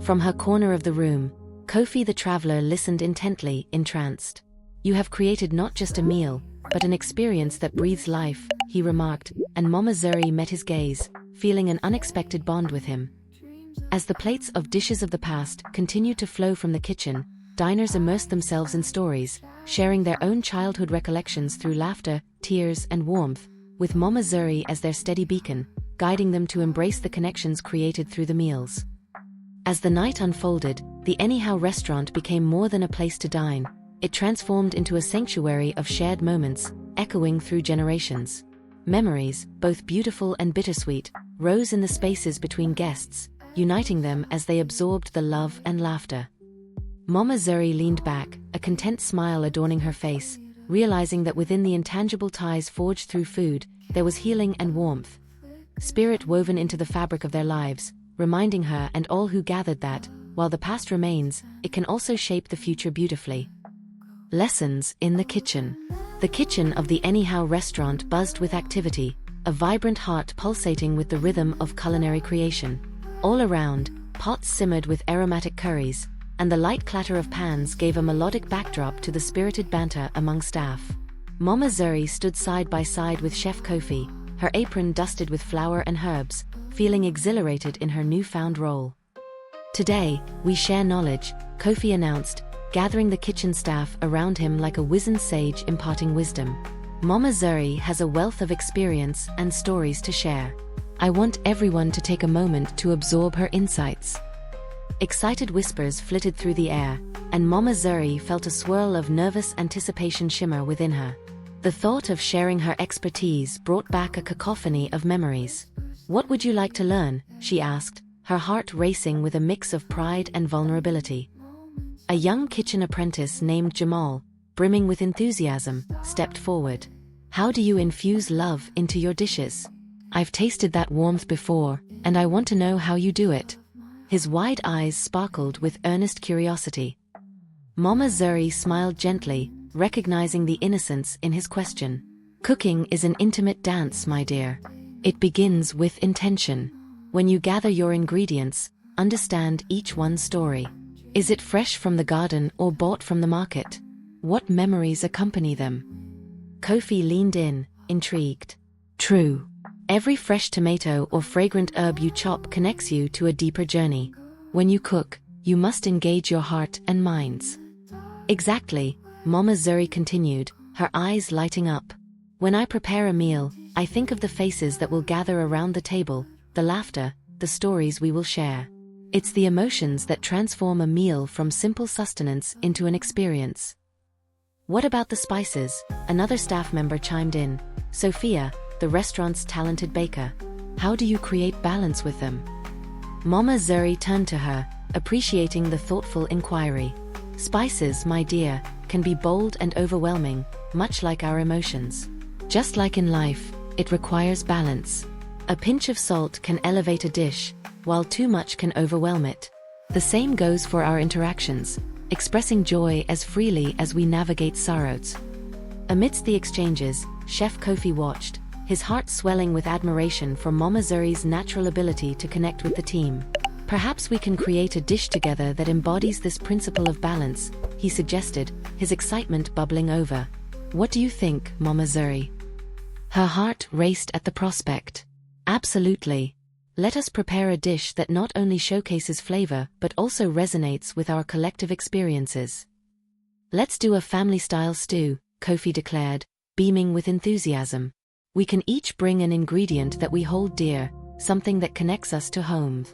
From her corner of the room, Kofi the traveler listened intently, entranced. "You have created not just a meal, but an experience that breathes life," he remarked, and Mama Zuri met his gaze, feeling an unexpected bond with him. As the plates of dishes of the past continued to flow from the kitchen, diners immersed themselves in stories, sharing their own childhood recollections through laughter, tears, and warmth, with Mama Zuri as their steady beacon, guiding them to embrace the connections created through the meals. As the night unfolded, the Anyhow restaurant became more than a place to dine. It transformed into a sanctuary of shared moments, echoing through generations. Memories, both beautiful and bittersweet, rose in the spaces between guests, uniting them as they absorbed the love and laughter. Mama Zuri leaned back, a content smile adorning her face, realizing that within the intangible ties forged through food, there was healing and warmth. Spirit woven into the fabric of their lives, reminding her and all who gathered that, while the past remains, it can also shape the future beautifully. Lessons in the kitchen. The kitchen of the Anyhow restaurant buzzed with activity, a vibrant heart pulsating with the rhythm of culinary creation. All around, pots simmered with aromatic curries, and the light clatter of pans gave a melodic backdrop to the spirited banter among staff. Mama Zuri stood side by side with Chef Kofi, her apron dusted with flour and herbs, feeling exhilarated in her newfound role. "Today, we share knowledge," Kofi announced, gathering the kitchen staff around him like a wizened sage imparting wisdom. "Mama Zuri has a wealth of experience and stories to share. I want everyone to take a moment to absorb her insights." Excited whispers flitted through the air, and Mama Zuri felt a swirl of nervous anticipation shimmer within her. The thought of sharing her expertise brought back a cacophony of memories. "What would you like to learn?" she asked, her heart racing with a mix of pride and vulnerability. A young kitchen apprentice named Jamal, brimming with enthusiasm, stepped forward. "How do you infuse love into your dishes? I've tasted that warmth before, and I want to know how you do it." His wide eyes sparkled with earnest curiosity. Mama Zuri smiled gently, recognizing the innocence in his question. "Cooking is an intimate dance, my dear. It begins with intention. When you gather your ingredients, understand each one's story. Is it fresh from the garden or bought from the market? What memories accompany them?" Kofi leaned in, intrigued. "True. Every fresh tomato or fragrant herb you chop connects you to a deeper journey. When you cook, you must engage your heart and minds." "Exactly," Mama Zuri continued, her eyes lighting up. "When I prepare a meal, I think of the faces that will gather around the table, the laughter, the stories we will share. It's the emotions that transform a meal from simple sustenance into an experience." "What about the spices?" Another staff member chimed in. "Sophia, the restaurant's talented baker. How do you create balance with them?" Mama Zuri turned to her, appreciating the thoughtful inquiry. "Spices, my dear, can be bold and overwhelming, much like our emotions. Just like in life, it requires balance. A pinch of salt can elevate a dish, while too much can overwhelm it. The same goes for our interactions, expressing joy as freely as we navigate sorrows." Amidst the exchanges, Chef Kofi watched, his heart swelling with admiration for Mama Zuri's natural ability to connect with the team. "Perhaps we can create a dish together that embodies this principle of balance," he suggested, his excitement bubbling over. "What do you think, Mama Zuri?" Her heart raced at the prospect. "Absolutely. Let us prepare a dish that not only showcases flavor but also resonates with our collective experiences." Let's do a family-style stew, Kofi declared, beaming with enthusiasm. We can each bring an ingredient that we hold dear, something that connects us to home.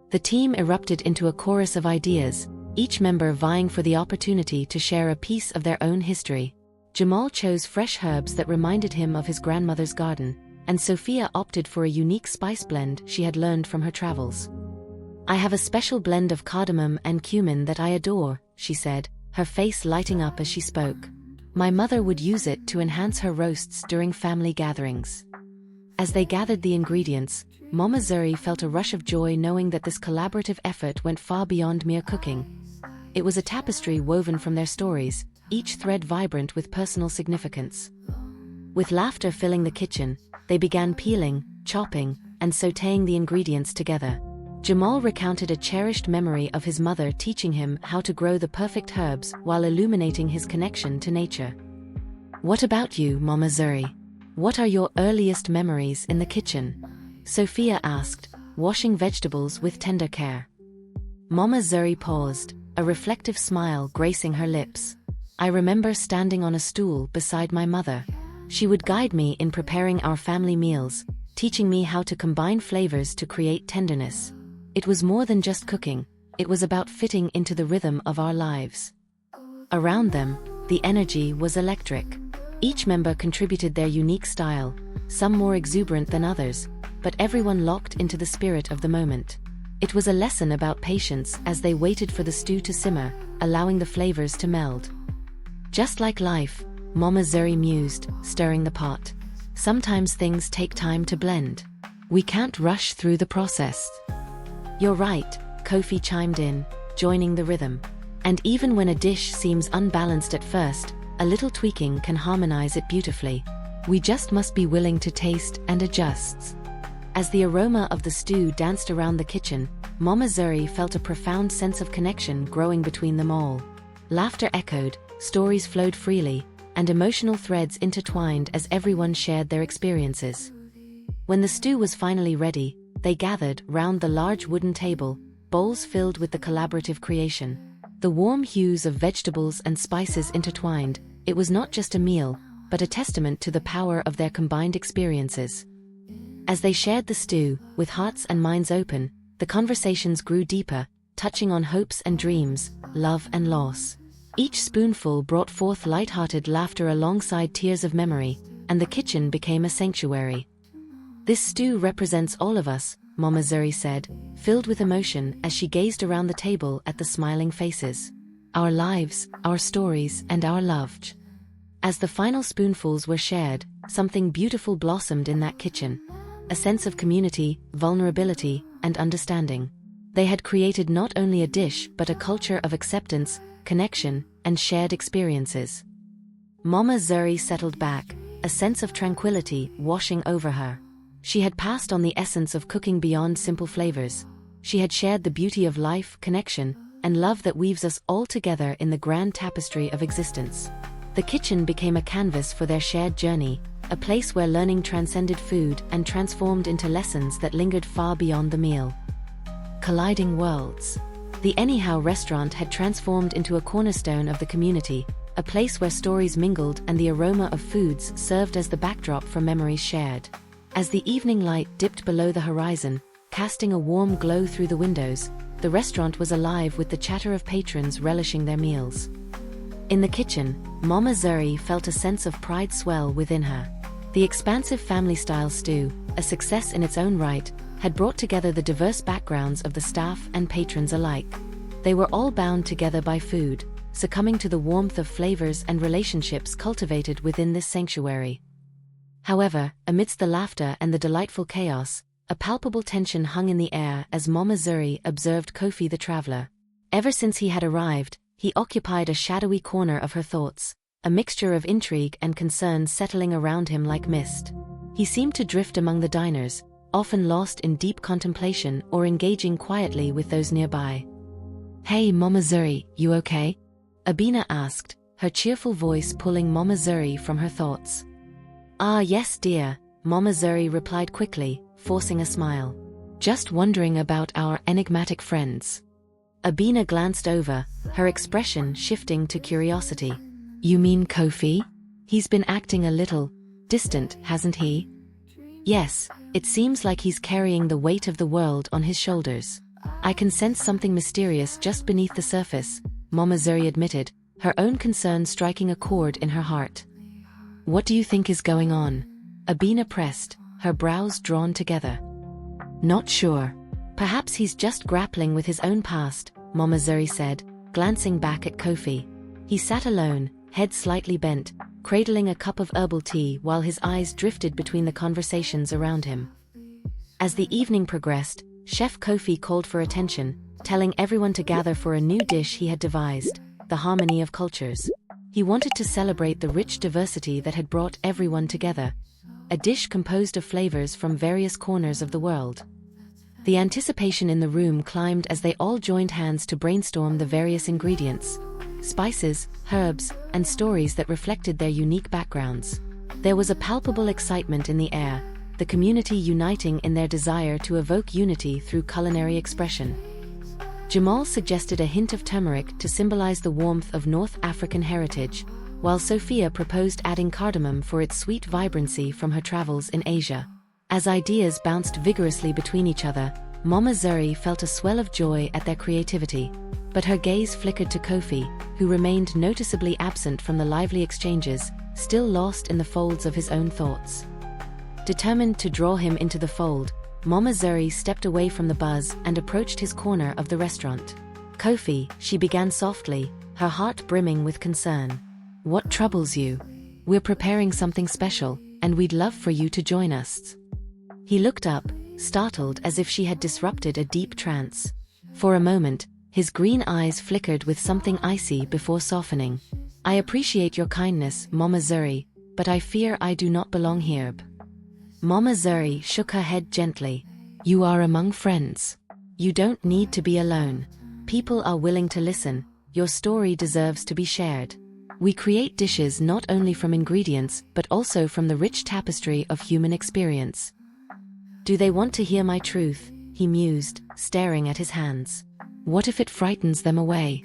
The team erupted into a chorus of ideas, each member vying for the opportunity to share a piece of their own history. Jamal chose fresh herbs that reminded him of his grandmother's garden, and Sophia opted for a unique spice blend she had learned from her travels. I have a special blend of cardamom and cumin that I adore, she said, her face lighting up as she spoke. My mother would use it to enhance her roasts during family gatherings. As they gathered the ingredients, Mama Zuri felt a rush of joy knowing that this collaborative effort went far beyond mere cooking. It was a tapestry woven from their stories, each thread vibrant with personal significance. With laughter filling the kitchen, they began peeling, chopping, and sautéing the ingredients together. Jamal recounted a cherished memory of his mother teaching him how to grow the perfect herbs while illuminating his connection to nature. What about you, Mama Zuri? What are your earliest memories in the kitchen? Sophia asked, washing vegetables with tender care. Mama Zuri paused, a reflective smile gracing her lips. I remember standing on a stool beside my mother. She would guide me in preparing our family meals, teaching me how to combine flavors to create tenderness. It was more than just cooking, it was about fitting into the rhythm of our lives. Around them, the energy was electric. Each member contributed their unique style, some more exuberant than others, but everyone locked into the spirit of the moment. It was a lesson about patience as they waited for the stew to simmer, allowing the flavors to meld. Just like life, Mama Zuri mused, stirring the pot. Sometimes things take time to blend. We can't rush through the process. You're right, Kofi chimed in, joining the rhythm. And even when a dish seems unbalanced at first, a little tweaking can harmonize it beautifully. We just must be willing to taste and adjust. As the aroma of the stew danced around the kitchen, Mama Zuri felt a profound sense of connection growing between them all. Laughter echoed, stories flowed freely, and emotional threads intertwined as everyone shared their experiences. When the stew was finally ready, they gathered round the large wooden table, bowls filled with the collaborative creation. The warm hues of vegetables and spices intertwined. It was not just a meal, but a testament to the power of their combined experiences. As they shared the stew, with hearts and minds open, the conversations grew deeper, touching on hopes and dreams, love and loss. Each spoonful brought forth light-hearted laughter alongside tears of memory, and the kitchen became a sanctuary. This stew represents all of us, Mama Zuri said, filled with emotion as she gazed around the table at the smiling faces. Our lives, our stories, and our love. As the final spoonfuls were shared, something beautiful blossomed in that kitchen. A sense of community, vulnerability, and understanding. They had created not only a dish but a culture of acceptance, connection, and shared experiences. Mama Zuri settled back, a sense of tranquility washing over her. She had passed on the essence of cooking beyond simple flavors. She had shared the beauty of life, connection, and love that weaves us all together in the grand tapestry of existence. The kitchen became a canvas for their shared journey, a place where learning transcended food and transformed into lessons that lingered far beyond the meal. Colliding worlds. The Anyhow restaurant had transformed into a cornerstone of the community, a place where stories mingled and the aroma of foods served as the backdrop for memories shared. As the evening light dipped below the horizon, casting a warm glow through the windows, the restaurant was alive with the chatter of patrons relishing their meals. In the kitchen, Mama Zuri felt a sense of pride swell within her. The expansive family-style stew, a success in its own right, had brought together the diverse backgrounds of the staff and patrons alike. They were all bound together by food, succumbing to the warmth of flavors and relationships cultivated within this sanctuary. However, amidst the laughter and the delightful chaos, a palpable tension hung in the air as Mama Zuri observed Kofi the traveler. Ever since he had arrived, he occupied a shadowy corner of her thoughts, a mixture of intrigue and concern settling around him like mist. He seemed to drift among the diners, often lost in deep contemplation or engaging quietly with those nearby. "Hey Mama Zuri, you okay?" Amina asked, her cheerful voice pulling Mama Zuri from her thoughts. "Ah yes dear," Mama Zuri replied quickly, forcing a smile. "Just wondering about our enigmatic friends." Amina glanced over, her expression shifting to curiosity. You mean Kofi? He's been acting a little distant, hasn't he? Yes, it seems like he's carrying the weight of the world on his shoulders. I can sense something mysterious just beneath the surface, Mama Zuri admitted, her own concern striking a chord in her heart. What do you think is going on? Amina pressed, her brows drawn together. Not sure. Perhaps he's just grappling with his own past, Mama Zuri said, glancing back at Kofi. He sat alone, head slightly bent, cradling a cup of herbal tea while his eyes drifted between the conversations around him. As the evening progressed, Chef Kofi called for attention, telling everyone to gather for a new dish he had devised, the harmony of cultures. He wanted to celebrate the rich diversity that had brought everyone together, a dish composed of flavors from various corners of the world. The anticipation in the room climbed as they all joined hands to brainstorm the various ingredients, spices, herbs, and stories that reflected their unique backgrounds. There was a palpable excitement in the air, the community uniting in their desire to evoke unity through culinary expression. Jamal suggested a hint of turmeric to symbolize the warmth of North African heritage, while Sophia proposed adding cardamom for its sweet vibrancy from her travels in Asia. As ideas bounced vigorously between each other, Mama Zuri felt a swell of joy at their creativity, but her gaze flickered to Kofi, who remained noticeably absent from the lively exchanges, still lost in the folds of his own thoughts. Determined to draw him into the fold, Mama Zuri stepped away from the buzz and approached his corner of the restaurant. Kofi, she began softly, her heart brimming with concern. What troubles you? We're preparing something special, and we'd love for you to join us. He looked up, startled as if she had disrupted a deep trance. For a moment, his green eyes flickered with something icy before softening. I appreciate your kindness, Mama Zuri, but I fear I do not belong here. Mama Zuri shook her head gently. You are among friends. You don't need to be alone. People are willing to listen. Your story deserves to be shared. We create dishes not only from ingredients but also from the rich tapestry of human experience. Do they want to hear my truth? He mused, staring at his hands. What if it frightens them away?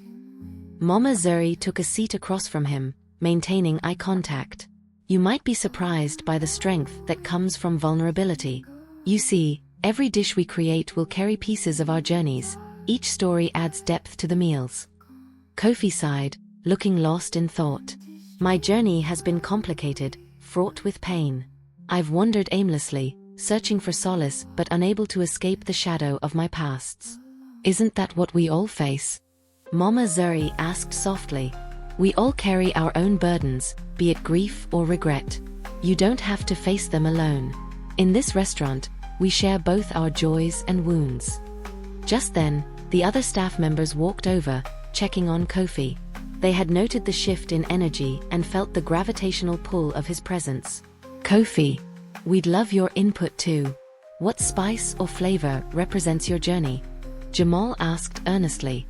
Mama Zuri took a seat across from him, maintaining eye contact. You might be surprised by the strength that comes from vulnerability. You see, every dish we create will carry pieces of our journeys. Each story adds depth to the meals. Kofi sighed, looking lost in thought. My journey has been complicated, fraught with pain. I've wandered aimlessly, searching for solace but unable to escape the shadow of my pasts. Isn't that what we all face? Mama Zuri asked softly. We all carry our own burdens, be it grief or regret. You don't have to face them alone. In this restaurant, we share both our joys and wounds. Just then, the other staff members walked over, checking on Kofi. They had noted the shift in energy and felt the gravitational pull of his presence. Kofi, we'd love your input too. What spice or flavor represents your journey? Jamal asked earnestly.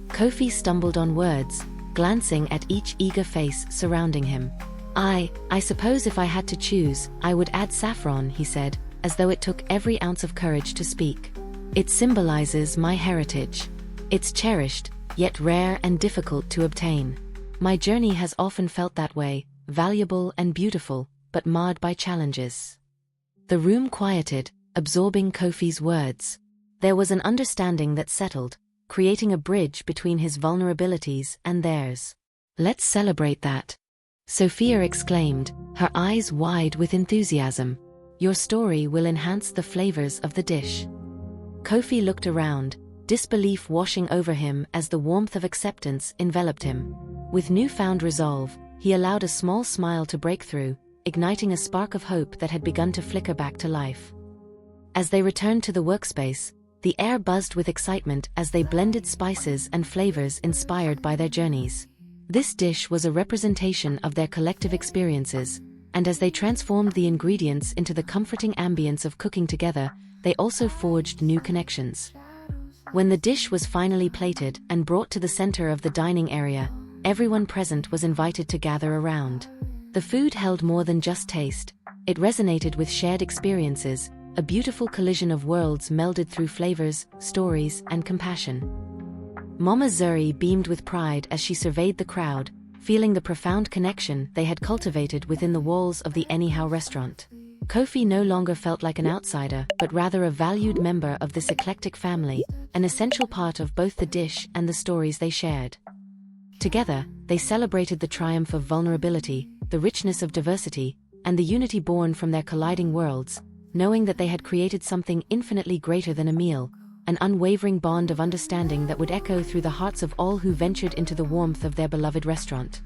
Kofi stumbled on words, glancing at each eager face surrounding him. I suppose if I had to choose, I would add saffron, he said, as though it took every ounce of courage to speak. It symbolizes my heritage. It's cherished, yet rare and difficult to obtain. My journey has often felt that way, valuable and beautiful, but marred by challenges. The room quieted, absorbing Kofi's words. There was an understanding that settled, creating a bridge between his vulnerabilities and theirs. Let's celebrate that. Sophia exclaimed, her eyes wide with enthusiasm. Your story will enhance the flavors of the dish. Kofi looked around, disbelief washing over him as the warmth of acceptance enveloped him. With newfound resolve, he allowed a small smile to break through, igniting a spark of hope that had begun to flicker back to life. As they returned to the workspace, the air buzzed with excitement as they blended spices and flavors inspired by their journeys. This dish was a representation of their collective experiences, and as they transformed the ingredients into the comforting ambience of cooking together, they also forged new connections. When the dish was finally plated and brought to the center of the dining area, everyone present was invited to gather around. The food held more than just taste. It resonated with shared experiences, a beautiful collision of worlds melded through flavors, stories, and compassion. Mama Zuri beamed with pride as she surveyed the crowd, feeling the profound connection they had cultivated within the walls of the Anyhow restaurant. Kofi no longer felt like an outsider, but rather a valued member of this eclectic family, an essential part of both the dish and the stories they shared. Together, they celebrated the triumph of vulnerability, the richness of diversity, and the unity born from their colliding worlds, knowing that they had created something infinitely greater than a meal, an unwavering bond of understanding that would echo through the hearts of all who ventured into the warmth of their beloved restaurant.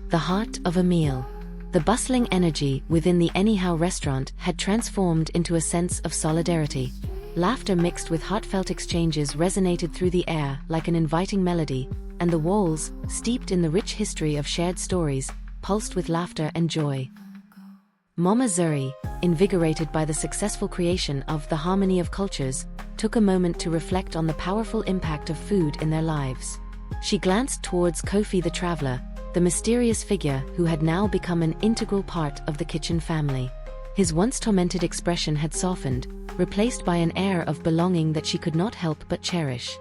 The heart of a meal. The bustling energy within the Anyhow restaurant had transformed into a sense of solidarity. Laughter mixed with heartfelt exchanges resonated through the air like an inviting melody, and the walls, steeped in the rich history of shared stories, pulsed with laughter and joy. Mama Zuri, invigorated by the successful creation of The Harmony of Cultures, took a moment to reflect on the powerful impact of food in their lives. She glanced towards Kofi the traveler, the mysterious figure who had now become an integral part of the kitchen family. His once tormented expression had softened, replaced by an air of belonging that she could not help but cherish.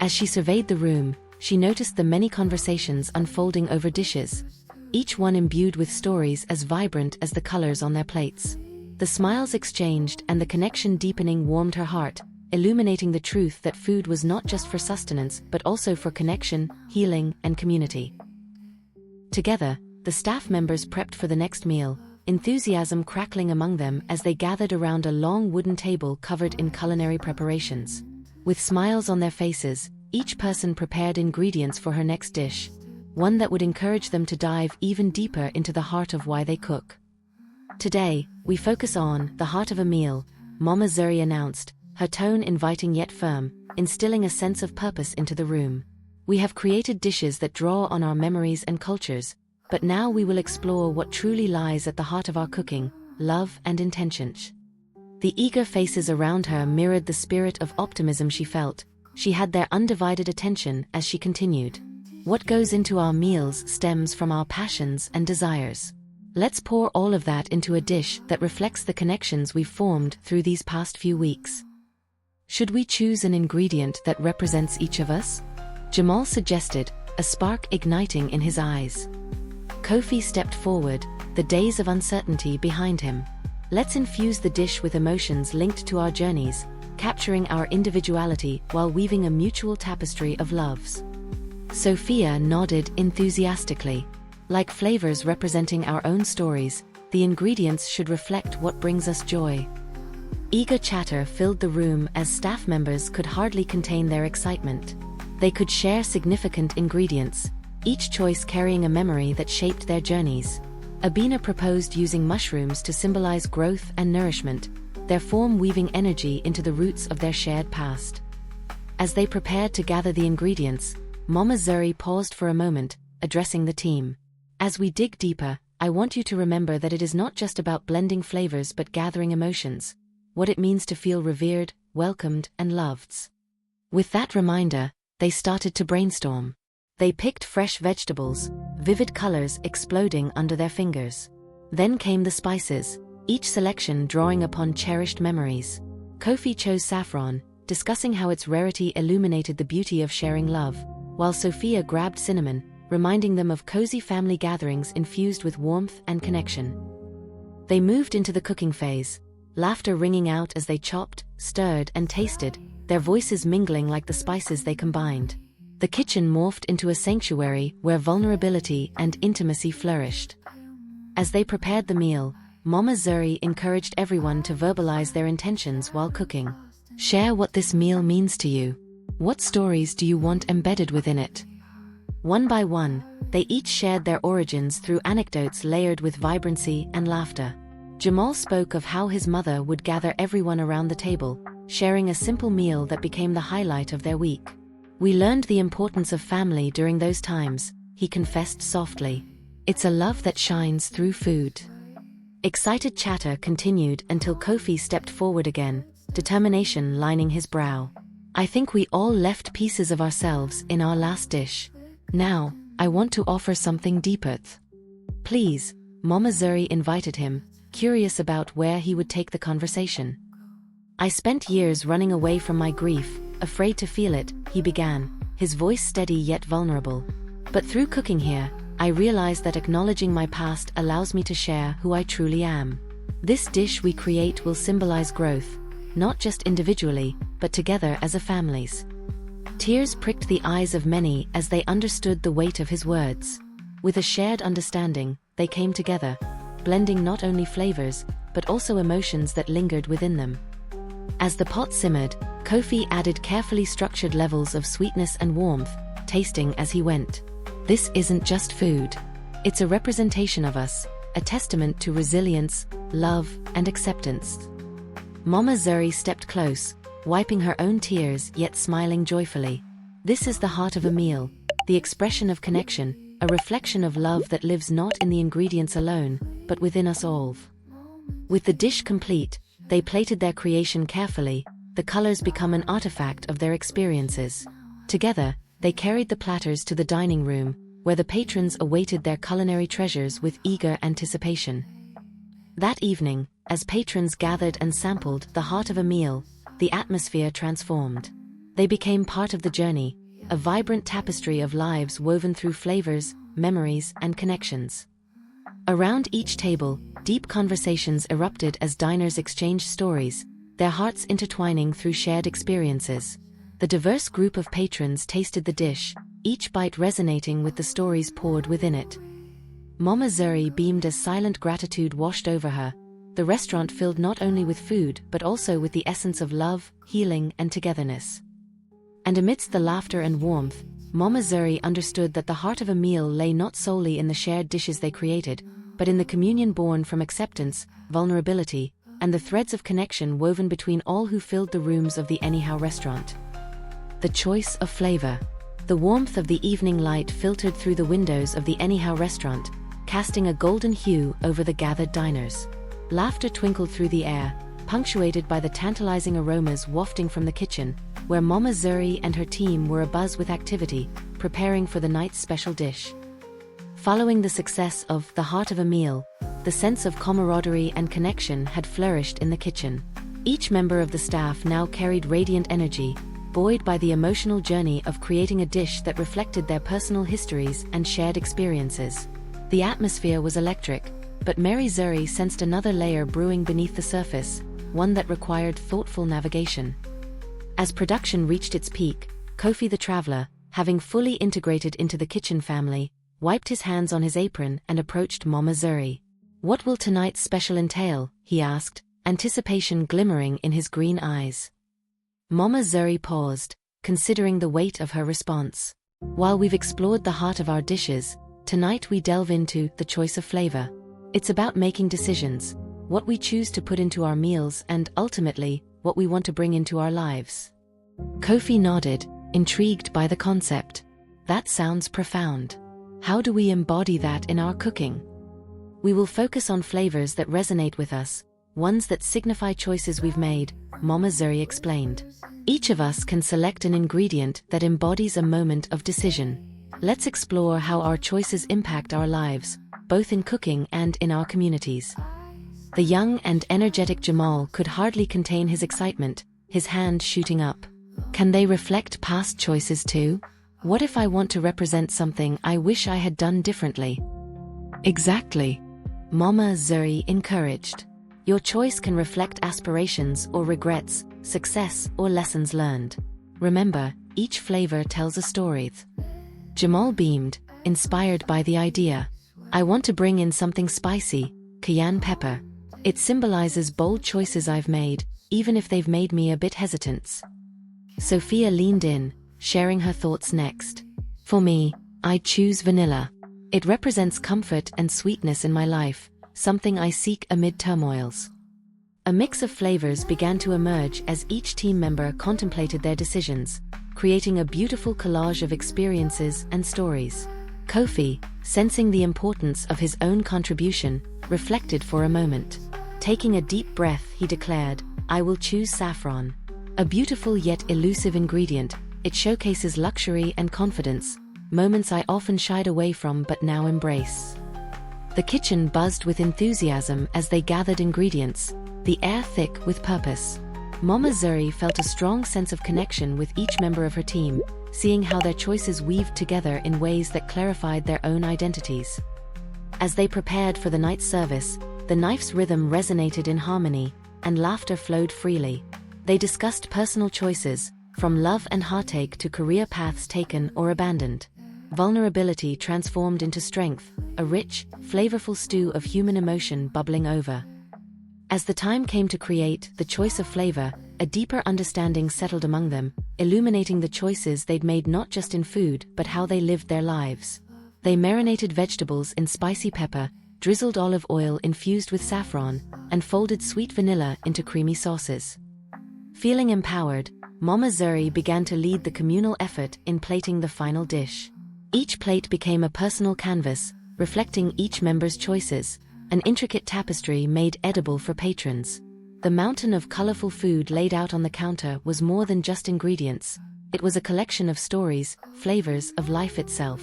As she surveyed the room, she noticed the many conversations unfolding over dishes, each one imbued with stories as vibrant as the colors on their plates. The smiles exchanged and the connection deepening warmed her heart, illuminating the truth that food was not just for sustenance but also for connection, healing, and community. Together, the staff members prepped for the next meal, enthusiasm crackling among them as they gathered around a long wooden table covered in culinary preparations. With smiles on their faces, each person prepared ingredients for her next dish, one that would encourage them to dive even deeper into the heart of why they cook. Today, we focus on the heart of a meal, Mama Zuri announced, her tone inviting yet firm, instilling a sense of purpose into the room. We have created dishes that draw on our memories and cultures, but now we will explore what truly lies at the heart of our cooking, love and intentions. The eager faces around her mirrored the spirit of optimism she felt. She had their undivided attention as she continued. What goes into our meals stems from our passions and desires. Let's pour all of that into a dish that reflects the connections we've formed through these past few weeks. Should we choose an ingredient that represents each of us? Jamal suggested, a spark igniting in his eyes. Kofi stepped forward, the days of uncertainty behind him. Let's infuse the dish with emotions linked to our journeys, capturing our individuality while weaving a mutual tapestry of loves. Sophia nodded enthusiastically. Like flavors representing our own stories, the ingredients should reflect what brings us joy. Eager chatter filled the room as staff members could hardly contain their excitement. They could share significant ingredients, each choice carrying a memory that shaped their journeys. Amina proposed using mushrooms to symbolize growth and nourishment, their form weaving energy into the roots of their shared past. As they prepared to gather the ingredients, Mama Zuri paused for a moment, addressing the team. As we dig deeper, I want you to remember that it is not just about blending flavors but gathering emotions, what it means to feel revered, welcomed, and loved. With that reminder, they started to brainstorm. They picked fresh vegetables, vivid colors exploding under their fingers. Then came the spices, each selection drawing upon cherished memories. Kofi chose saffron, discussing how its rarity illuminated the beauty of sharing love, while Sophia grabbed cinnamon, reminding them of cozy family gatherings infused with warmth and connection. They moved into the cooking phase, laughter ringing out as they chopped, stirred, and tasted, their voices mingling like the spices they combined. The kitchen morphed into a sanctuary where vulnerability and intimacy flourished. As they prepared the meal, Mama Zuri encouraged everyone to verbalize their intentions while cooking. Share what this meal means to you. What stories do you want embedded within it? One by one, they each shared their origins through anecdotes layered with vibrancy and laughter. Jamal spoke of how his mother would gather everyone around the table, sharing a simple meal that became the highlight of their week. We learned the importance of family during those times, he confessed softly. It's a love that shines through food. Excited chatter continued until Kofi stepped forward again, determination lining his brow. I think we all left pieces of ourselves in our last dish. Now, I want to offer something deeper. Please, Mama Zuri invited him, curious about where he would take the conversation. I spent years running away from my grief, afraid to feel it, he began, his voice steady yet vulnerable. "But through cooking here, I realize that acknowledging my past allows me to share who I truly am. This dish we create will symbolize growth, not just individually, but together as a families." Tears pricked the eyes of many as they understood the weight of his words. With a shared understanding, they came together, blending not only flavors, but also emotions that lingered within them. As the pot simmered, Kofi added carefully structured levels of sweetness and warmth, tasting as he went. "This isn't just food. It's a representation of us, a testament to resilience, love, and acceptance." Mama Zuri stepped close, wiping her own tears yet smiling joyfully. "This is the heart of a meal, the expression of connection, a reflection of love that lives not in the ingredients alone, but within us all." With the dish complete, they plated their creation carefully, the colors become an artifact of their experiences. Together, they carried the platters to the dining room, where the patrons awaited their culinary treasures with eager anticipation. That evening, as patrons gathered and sampled the heart of a meal, the atmosphere transformed. They became part of the journey, a vibrant tapestry of lives woven through flavors, memories, and connections. Around each table, deep conversations erupted as diners exchanged stories, their hearts intertwining through shared experiences. The diverse group of patrons tasted the dish, each bite resonating with the stories poured within it. Mama Zuri beamed as silent gratitude washed over her, the restaurant filled not only with food but also with the essence of love, healing, and togetherness. And amidst the laughter and warmth, Mama Zuri understood that the heart of a meal lay not solely in the shared dishes they created, but in the communion born from acceptance, vulnerability, and the threads of connection woven between all who filled the rooms of the Anyhow restaurant. The choice of flavor. The warmth of the evening light filtered through the windows of the Anyhow restaurant, casting a golden hue over the gathered diners. Laughter twinkled through the air, punctuated by the tantalizing aromas wafting from the kitchen, where Mama Zuri and her team were abuzz with activity, preparing for the night's special dish. Following the success of The Heart of a Meal, the sense of camaraderie and connection had flourished in the kitchen. Each member of the staff now carried radiant energy, buoyed by the emotional journey of creating a dish that reflected their personal histories and shared experiences. The atmosphere was electric, but Mary Zuri sensed another layer brewing beneath the surface, one that required thoughtful navigation. As production reached its peak, Kofi the traveler, having fully integrated into the kitchen family, wiped his hands on his apron and approached Mama Zuri. "What will tonight's special entail?" he asked, anticipation glimmering in his green eyes. Mama Zuri paused, considering the weight of her response. "While we've explored the heart of our dishes, tonight we delve into the choice of flavor. It's about making decisions, what we choose to put into our meals and, ultimately, what we want to bring into our lives." Kofi nodded, intrigued by the concept. "That sounds profound. How do we embody that in our cooking?" "We will focus on flavors that resonate with us, ones that signify choices we've made," Mama Zuri explained. "Each of us can select an ingredient that embodies a moment of decision. Let's explore how our choices impact our lives, both in cooking and in our communities." The young and energetic Jamal could hardly contain his excitement, his hand shooting up. "Can they reflect past choices too? What if I want to represent something I wish I had done differently?" "Exactly," Mama Zuri encouraged. "Your choice can reflect aspirations or regrets, success or lessons learned. Remember, each flavor tells a story." Jamal beamed, inspired by the idea. "I want to bring in something spicy, cayenne pepper. It symbolizes bold choices I've made, even if they've made me a bit hesitant." Sophia leaned in, sharing her thoughts next. "For me, I'd choose vanilla. It represents comfort and sweetness in my life, something I seek amid turmoils." A mix of flavors began to emerge as each team member contemplated their decisions, creating a beautiful collage of experiences and stories. Kofi, sensing the importance of his own contribution, reflected for a moment. Taking a deep breath, he declared, "I will choose saffron. A beautiful yet elusive ingredient, it showcases luxury and confidence, moments I often shied away from but now embrace." The kitchen buzzed with enthusiasm as they gathered ingredients, the air thick with purpose. Mama Zuri felt a strong sense of connection with each member of her team, seeing how their choices weaved together in ways that clarified their own identities. As they prepared for the night service, the knife's rhythm resonated in harmony, and laughter flowed freely. They discussed personal choices, from love and heartache to career paths taken or abandoned. Vulnerability transformed into strength, a rich, flavorful stew of human emotion bubbling over. As the time came to create the choice of flavor, a deeper understanding settled among them, illuminating the choices they'd made not just in food but how they lived their lives. They marinated vegetables in spicy pepper, drizzled olive oil infused with saffron, and folded sweet vanilla into creamy sauces. Feeling empowered, Mama Zuri began to lead the communal effort in plating the final dish. Each plate became a personal canvas, reflecting each member's choices, an intricate tapestry made edible for patrons. The mountain of colorful food laid out on the counter was more than just ingredients. It was a collection of stories, flavors of life itself.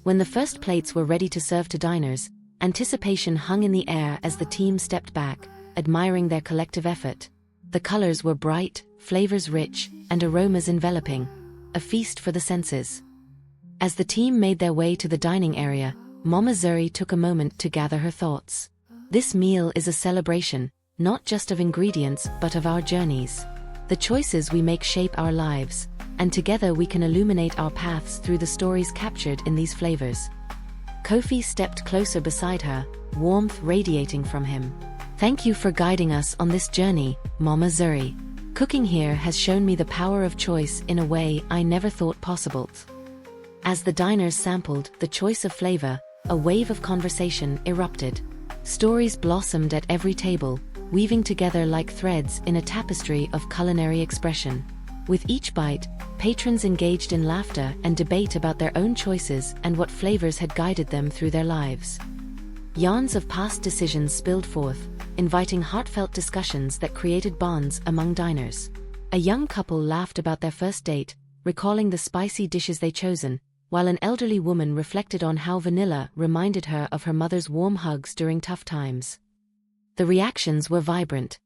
When the first plates were ready to serve to diners, anticipation hung in the air as the team stepped back, admiring their collective effort. The colors were bright, flavors rich, and aromas enveloping, a feast for the senses. As the team made their way to the dining area, Mama Zuri took a moment to gather her thoughts. This meal is a celebration, not just of ingredients but of our journeys. The choices we make shape our lives, and together we can illuminate our paths through the stories captured in these flavors. Kofi stepped closer beside her, warmth radiating from him. Thank you for guiding us on this journey, Mama Zuri. Cooking here has shown me the power of choice in a way I never thought possible. As the diners sampled the choice of flavor, a wave of conversation erupted. Stories blossomed at every table, weaving together like threads in a tapestry of culinary expression. With each bite, patrons engaged in laughter and debate about their own choices and what flavors had guided them through their lives. Yarns of past decisions spilled forth, inviting heartfelt discussions that created bonds among diners. A young couple laughed about their first date, recalling the spicy dishes they'd chosen, while an elderly woman reflected on how vanilla reminded her of her mother's warm hugs during tough times. The reactions were vibrant.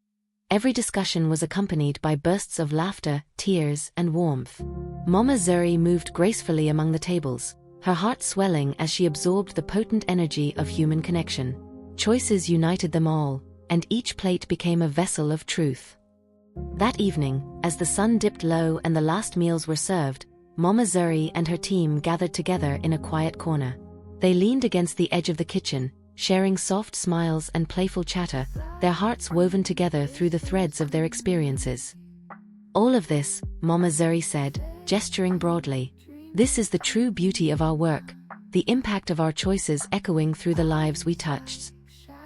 Every discussion was accompanied by bursts of laughter, tears, and warmth. Mama Zuri moved gracefully among the tables, her heart swelling as she absorbed the potent energy of human connection. Choices united them all, and each plate became a vessel of truth. That evening, as the sun dipped low and the last meals were served, Mama Zuri and her team gathered together in a quiet corner. They leaned against the edge of the kitchen, sharing soft smiles and playful chatter, their hearts woven together through the threads of their experiences. All of this, Mama Zuri said, gesturing broadly. This is the true beauty of our work, the impact of our choices echoing through the lives we touched.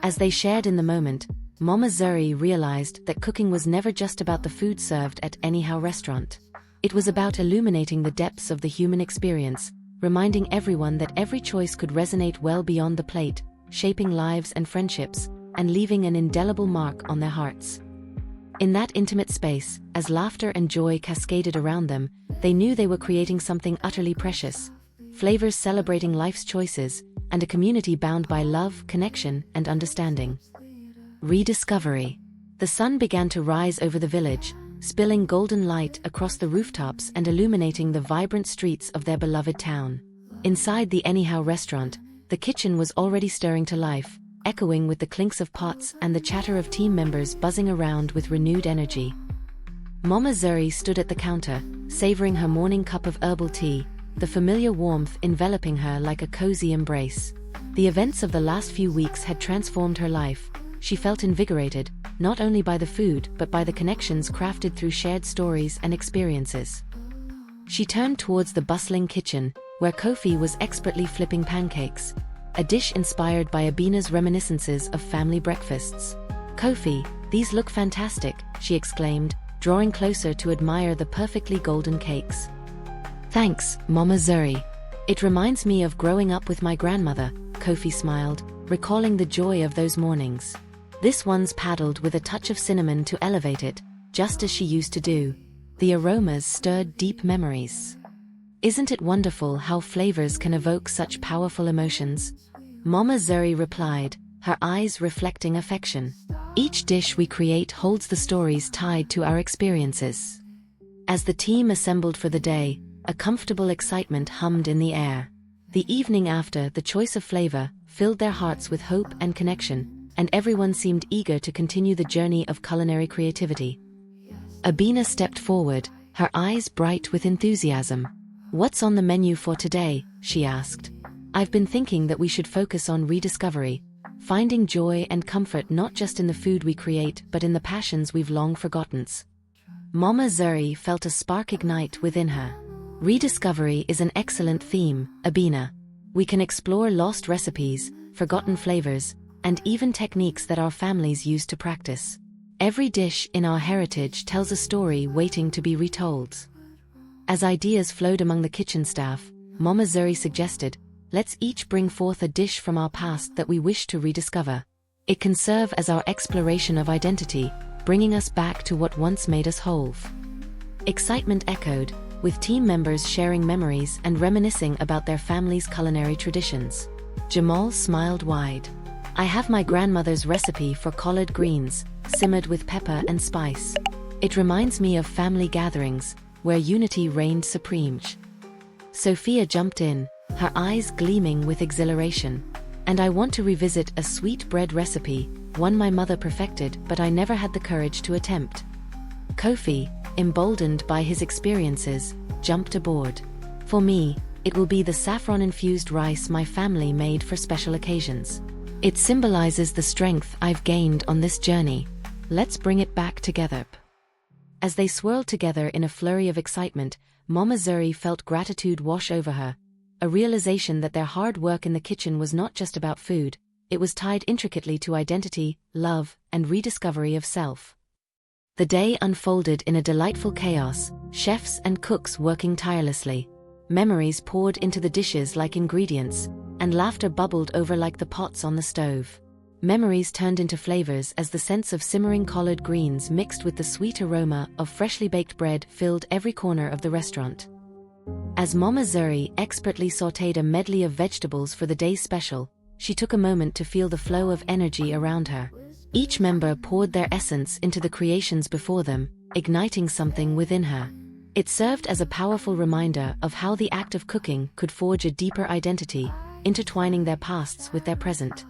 As they shared in the moment, Mama Zuri realized that cooking was never just about the food served at anyhow restaurant. It was about illuminating the depths of the human experience, reminding everyone that every choice could resonate well beyond the plate, shaping lives and friendships, and leaving an indelible mark on their hearts. In that intimate space, as laughter and joy cascaded around them, they knew they were creating something utterly precious. Flavors celebrating life's choices, and a community bound by love, connection, and understanding. Rediscovery. The sun began to rise over the village, spilling golden light across the rooftops and illuminating the vibrant streets of their beloved town. Inside the Anyhow restaurant, the kitchen was already stirring to life, echoing with the clinks of pots and the chatter of team members buzzing around with renewed energy. Mama Zuri stood at the counter, savoring her morning cup of herbal tea, the familiar warmth enveloping her like a cozy embrace. The events of the last few weeks had transformed her life. She felt invigorated, not only by the food but by the connections crafted through shared stories and experiences. She turned towards the bustling kitchen, where Kofi was expertly flipping pancakes, a dish inspired by Amina's reminiscences of family breakfasts. "Kofi, these look fantastic," she exclaimed, drawing closer to admire the perfectly golden cakes. "Thanks, Mama Zuri. It reminds me of growing up with my grandmother," Kofi smiled, recalling the joy of those mornings. "This one's paddled with a touch of cinnamon to elevate it, just as she used to do." The aromas stirred deep memories. "Isn't it wonderful how flavors can evoke such powerful emotions?" Mama Zuri replied, her eyes reflecting affection. "Each dish we create holds the stories tied to our experiences." As the team assembled for the day, a comfortable excitement hummed in the air. The evening after, the choice of flavor filled their hearts with hope and connection, and everyone seemed eager to continue the journey of culinary creativity. Amina stepped forward, her eyes bright with enthusiasm. "What's on the menu for today?" she asked. "I've been thinking that we should focus on rediscovery, finding joy and comfort not just in the food we create but in the passions we've long forgotten." Mama Zuri felt a spark ignite within her. Rediscovery is an excellent theme, Amina. We can explore lost recipes, forgotten flavors, and even techniques that our families used to practice. Every dish in our heritage tells a story waiting to be retold. As ideas flowed among the kitchen staff, Mama Zuri suggested, "Let's each bring forth a dish from our past that we wish to rediscover. It can serve as our exploration of identity, bringing us back to what once made us whole." Excitement echoed, with team members sharing memories and reminiscing about their family's culinary traditions. Jamal smiled wide. "I have my grandmother's recipe for collard greens, simmered with pepper and spice. It reminds me of family gatherings, where unity reigned supreme." Sophia jumped in, her eyes gleaming with exhilaration. "And I want to revisit a sweet bread recipe, one my mother perfected but I never had the courage to attempt." Kofi, emboldened by his experiences, jumped aboard. "For me, it will be the saffron-infused rice my family made for special occasions. It symbolizes the strength I've gained on this journey. Let's bring it back together." As they swirled together in a flurry of excitement, Mama Zuri felt gratitude wash over her, a realization that their hard work in the kitchen was not just about food, it was tied intricately to identity, love, and rediscovery of self. The day unfolded in a delightful chaos, chefs and cooks working tirelessly. Memories poured into the dishes like ingredients, and laughter bubbled over like the pots on the stove. Memories turned into flavors as the scents of simmering collard greens mixed with the sweet aroma of freshly baked bread filled every corner of the restaurant. As Mama Zuri expertly sautéed a medley of vegetables for the day's special, she took a moment to feel the flow of energy around her. Each member poured their essence into the creations before them, igniting something within her. It served as a powerful reminder of how the act of cooking could forge a deeper identity, intertwining their pasts with their present.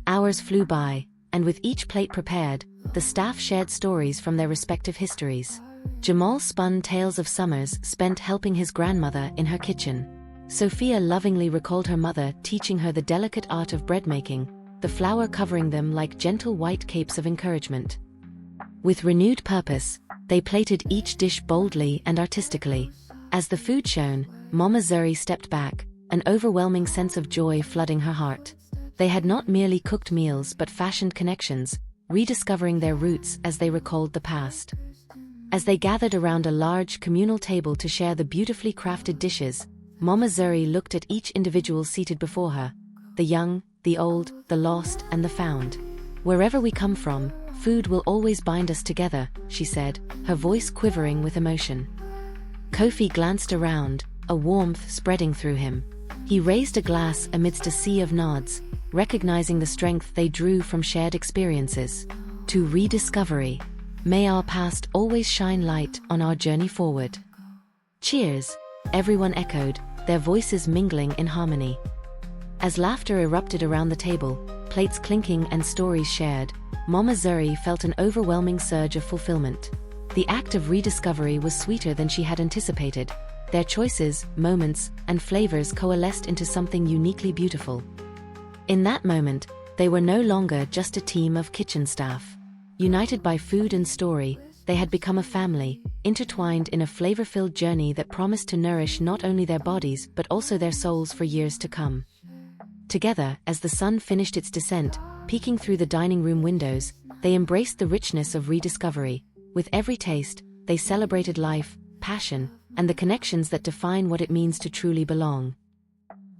Hours flew by, and with each plate prepared, the staff shared stories from their respective histories. Jamal spun tales of summers spent helping his grandmother in her kitchen. Sophia lovingly recalled her mother teaching her the delicate art of bread making, the flour covering them like gentle white capes of encouragement. With renewed purpose, they plated each dish boldly and artistically. As the food shone, Mama Zuri stepped back, an overwhelming sense of joy flooding her heart. They had not merely cooked meals but fashioned connections, rediscovering their roots as they recalled the past. As they gathered around a large communal table to share the beautifully crafted dishes, Mama Zuri looked at each individual seated before her, the young, the old, the lost, and the found. "Wherever we come from, food will always bind us together," she said, her voice quivering with emotion. Kofi glanced around, a warmth spreading through him. He raised a glass amidst a sea of nods, recognizing the strength they drew from shared experiences. "To rediscovery. May our past always shine light on our journey forward." "Cheers," everyone echoed, their voices mingling in harmony. As laughter erupted around the table, plates clinking and stories shared, Mama Zuri felt an overwhelming surge of fulfillment. The act of rediscovery was sweeter than she had anticipated. Their choices, moments, and flavors coalesced into something uniquely beautiful. In that moment, they were no longer just a team of kitchen staff. United by food and story, they had become a family, intertwined in a flavor-filled journey that promised to nourish not only their bodies but also their souls for years to come. Together, as the sun finished its descent, peeking through the dining room windows, they embraced the richness of rediscovery. With every taste, they celebrated life, passion, and the connections that define what it means to truly belong.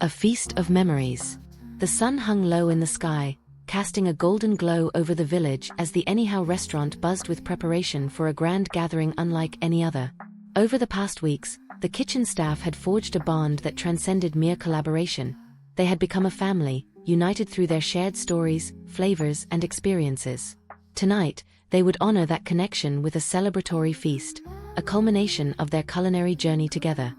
A feast of memories. The sun hung low in the sky, casting a golden glow over the village as the Anyhow restaurant buzzed with preparation for a grand gathering unlike any other. Over the past weeks, the kitchen staff had forged a bond that transcended mere collaboration. They had become a family, united through their shared stories, flavors, and experiences. Tonight, they would honor that connection with a celebratory feast, a culmination of their culinary journey together.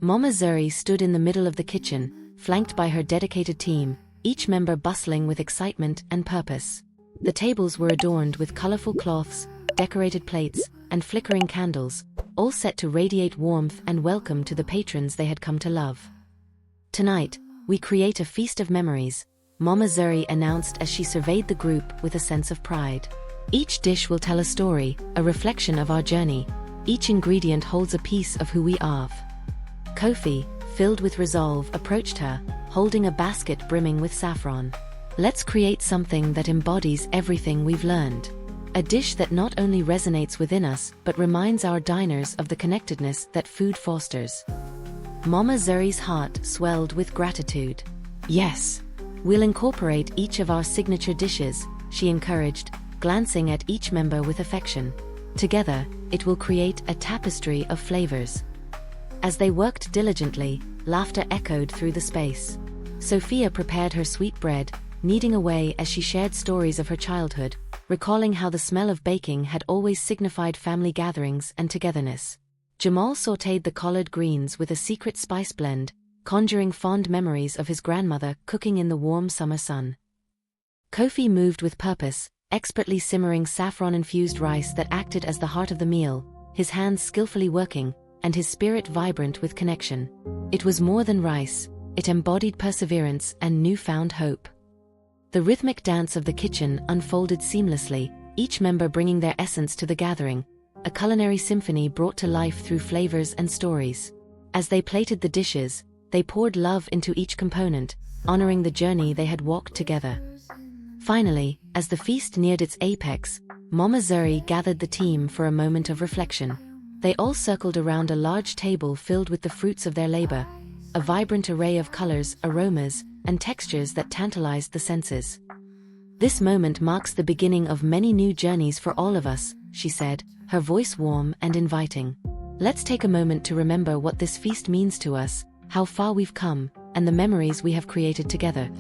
Mama Zuri stood in the middle of the kitchen, flanked by her dedicated team, each member bustling with excitement and purpose. The tables were adorned with colorful cloths, decorated plates, and flickering candles, all set to radiate warmth and welcome to the patrons they had come to love. "Tonight, we create a feast of memories," Mama Zuri announced as she surveyed the group with a sense of pride. "Each dish will tell a story, a reflection of our journey. Each ingredient holds a piece of who we are." Kofi, filled with resolve, approached her, holding a basket brimming with saffron. "Let's create something that embodies everything we've learned. A dish that not only resonates within us but reminds our diners of the connectedness that food fosters." Mama Zuri's heart swelled with gratitude. "Yes, we'll incorporate each of our signature dishes," she encouraged, glancing at each member with affection. "Together, it will create a tapestry of flavors." As they worked diligently, laughter echoed through the space. Sophia prepared her sweet bread, kneading away as she shared stories of her childhood, recalling how the smell of baking had always signified family gatherings and togetherness. Jamal sautéed the collard greens with a secret spice blend, conjuring fond memories of his grandmother cooking in the warm summer sun. Kofi moved with purpose, expertly simmering saffron-infused rice that acted as the heart of the meal, his hands skillfully working, and his spirit vibrant with connection. It was more than rice, it embodied perseverance and newfound hope. The rhythmic dance of the kitchen unfolded seamlessly, each member bringing their essence to the gathering, a culinary symphony brought to life through flavors and stories. As they plated the dishes, they poured love into each component, honoring the journey they had walked together. Finally, as the feast neared its apex, Mama Zuri gathered the team for a moment of reflection. They all circled around a large table filled with the fruits of their labor, a vibrant array of colors, aromas, and textures that tantalized the senses. "This moment marks the beginning of many new journeys for all of us," she said, her voice warm and inviting. "Let's take a moment to remember what this feast means to us, how far we've come, and the memories we have created together."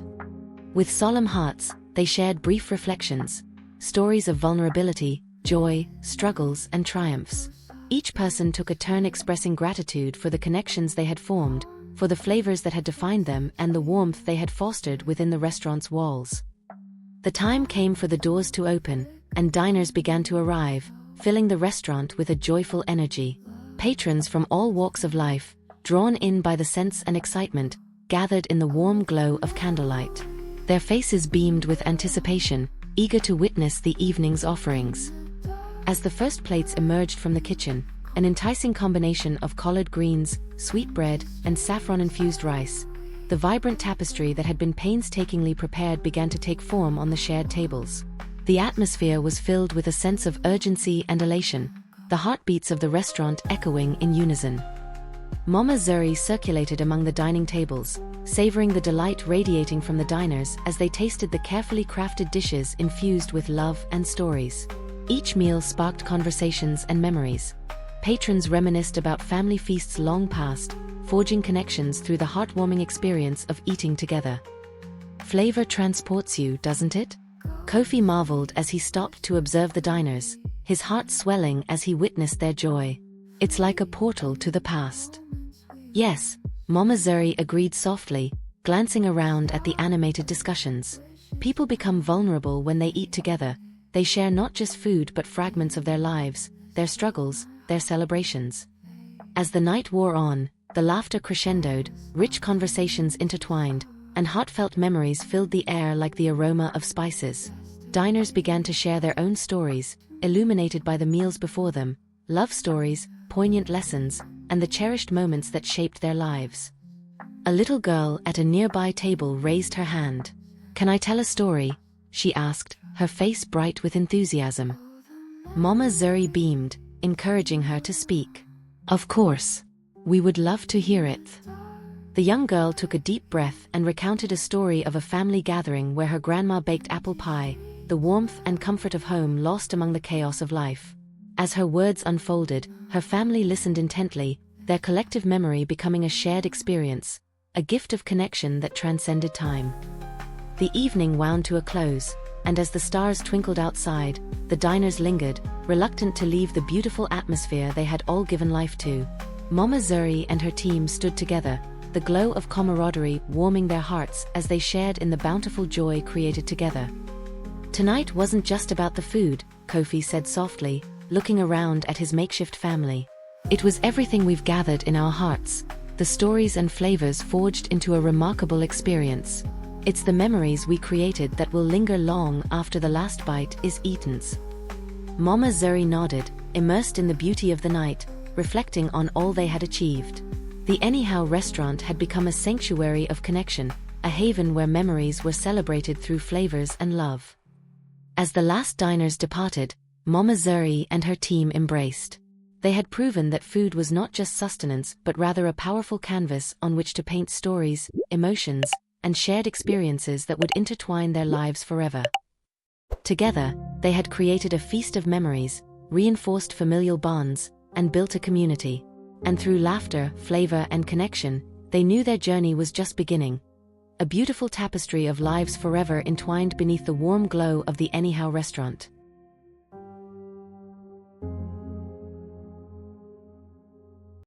With solemn hearts, they shared brief reflections, stories of vulnerability, joy, struggles, and triumphs. Each person took a turn expressing gratitude for the connections they had formed, for the flavors that had defined them, and the warmth they had fostered within the restaurant's walls. The time came for the doors to open, and diners began to arrive, filling the restaurant with a joyful energy. Patrons from all walks of life, drawn in by the scents and excitement, gathered in the warm glow of candlelight. Their faces beamed with anticipation, eager to witness the evening's offerings. As the first plates emerged from the kitchen, an enticing combination of collard greens, sweet bread, and saffron-infused rice, the vibrant tapestry that had been painstakingly prepared began to take form on the shared tables. The atmosphere was filled with a sense of urgency and elation, the heartbeats of the restaurant echoing in unison. Mama Zuri circulated among the dining tables, savoring the delight radiating from the diners as they tasted the carefully crafted dishes infused with love and stories. Each meal sparked conversations and memories. Patrons reminisced about family feasts long past, forging connections through the heartwarming experience of eating together. "Flavor transports you, doesn't it?" Kofi marveled as he stopped to observe the diners, his heart swelling as he witnessed their joy. "It's like a portal to the past." "Yes," Mama Zuri agreed softly, glancing around at the animated discussions. "People become vulnerable when they eat together. They share not just food but fragments of their lives, their struggles, their celebrations." As the night wore on, the laughter crescendoed, rich conversations intertwined, and heartfelt memories filled the air like the aroma of spices. Diners began to share their own stories, illuminated by the meals before them, love stories, poignant lessons, and the cherished moments that shaped their lives. A little girl at a nearby table raised her hand. "Can I tell a story?" she asked, her face bright with enthusiasm. Mama Zuri beamed, encouraging her to speak. "Of course. We would love to hear it." The young girl took a deep breath and recounted a story of a family gathering where her grandma baked apple pie, the warmth and comfort of home lost among the chaos of life. As her words unfolded, her family listened intently, their collective memory becoming a shared experience, a gift of connection that transcended time. The evening wound to a close, and as the stars twinkled outside, the diners lingered, reluctant to leave the beautiful atmosphere they had all given life to. Mama Zuri and her team stood together, the glow of camaraderie warming their hearts as they shared in the bountiful joy created together. Tonight wasn't just about the food, Kofi said softly, looking around at his makeshift family. It was everything we've gathered in our hearts, the stories and flavors forged into a remarkable experience. It's the memories we created that will linger long after the last bite is eaten. Mama Zuri nodded, immersed in the beauty of the night, reflecting on all they had achieved. The Anyhow restaurant had become a sanctuary of connection, a haven where memories were celebrated through flavors and love. As the last diners departed, Mama Zuri and her team embraced. They had proven that food was not just sustenance but rather a powerful canvas on which to paint stories, emotions, and shared experiences that would intertwine their lives forever. Together, they had created a feast of memories, reinforced familial bonds, and built a community. And through laughter, flavor, and connection, they knew their journey was just beginning. A beautiful tapestry of lives forever entwined beneath the warm glow of the Anyhow restaurant.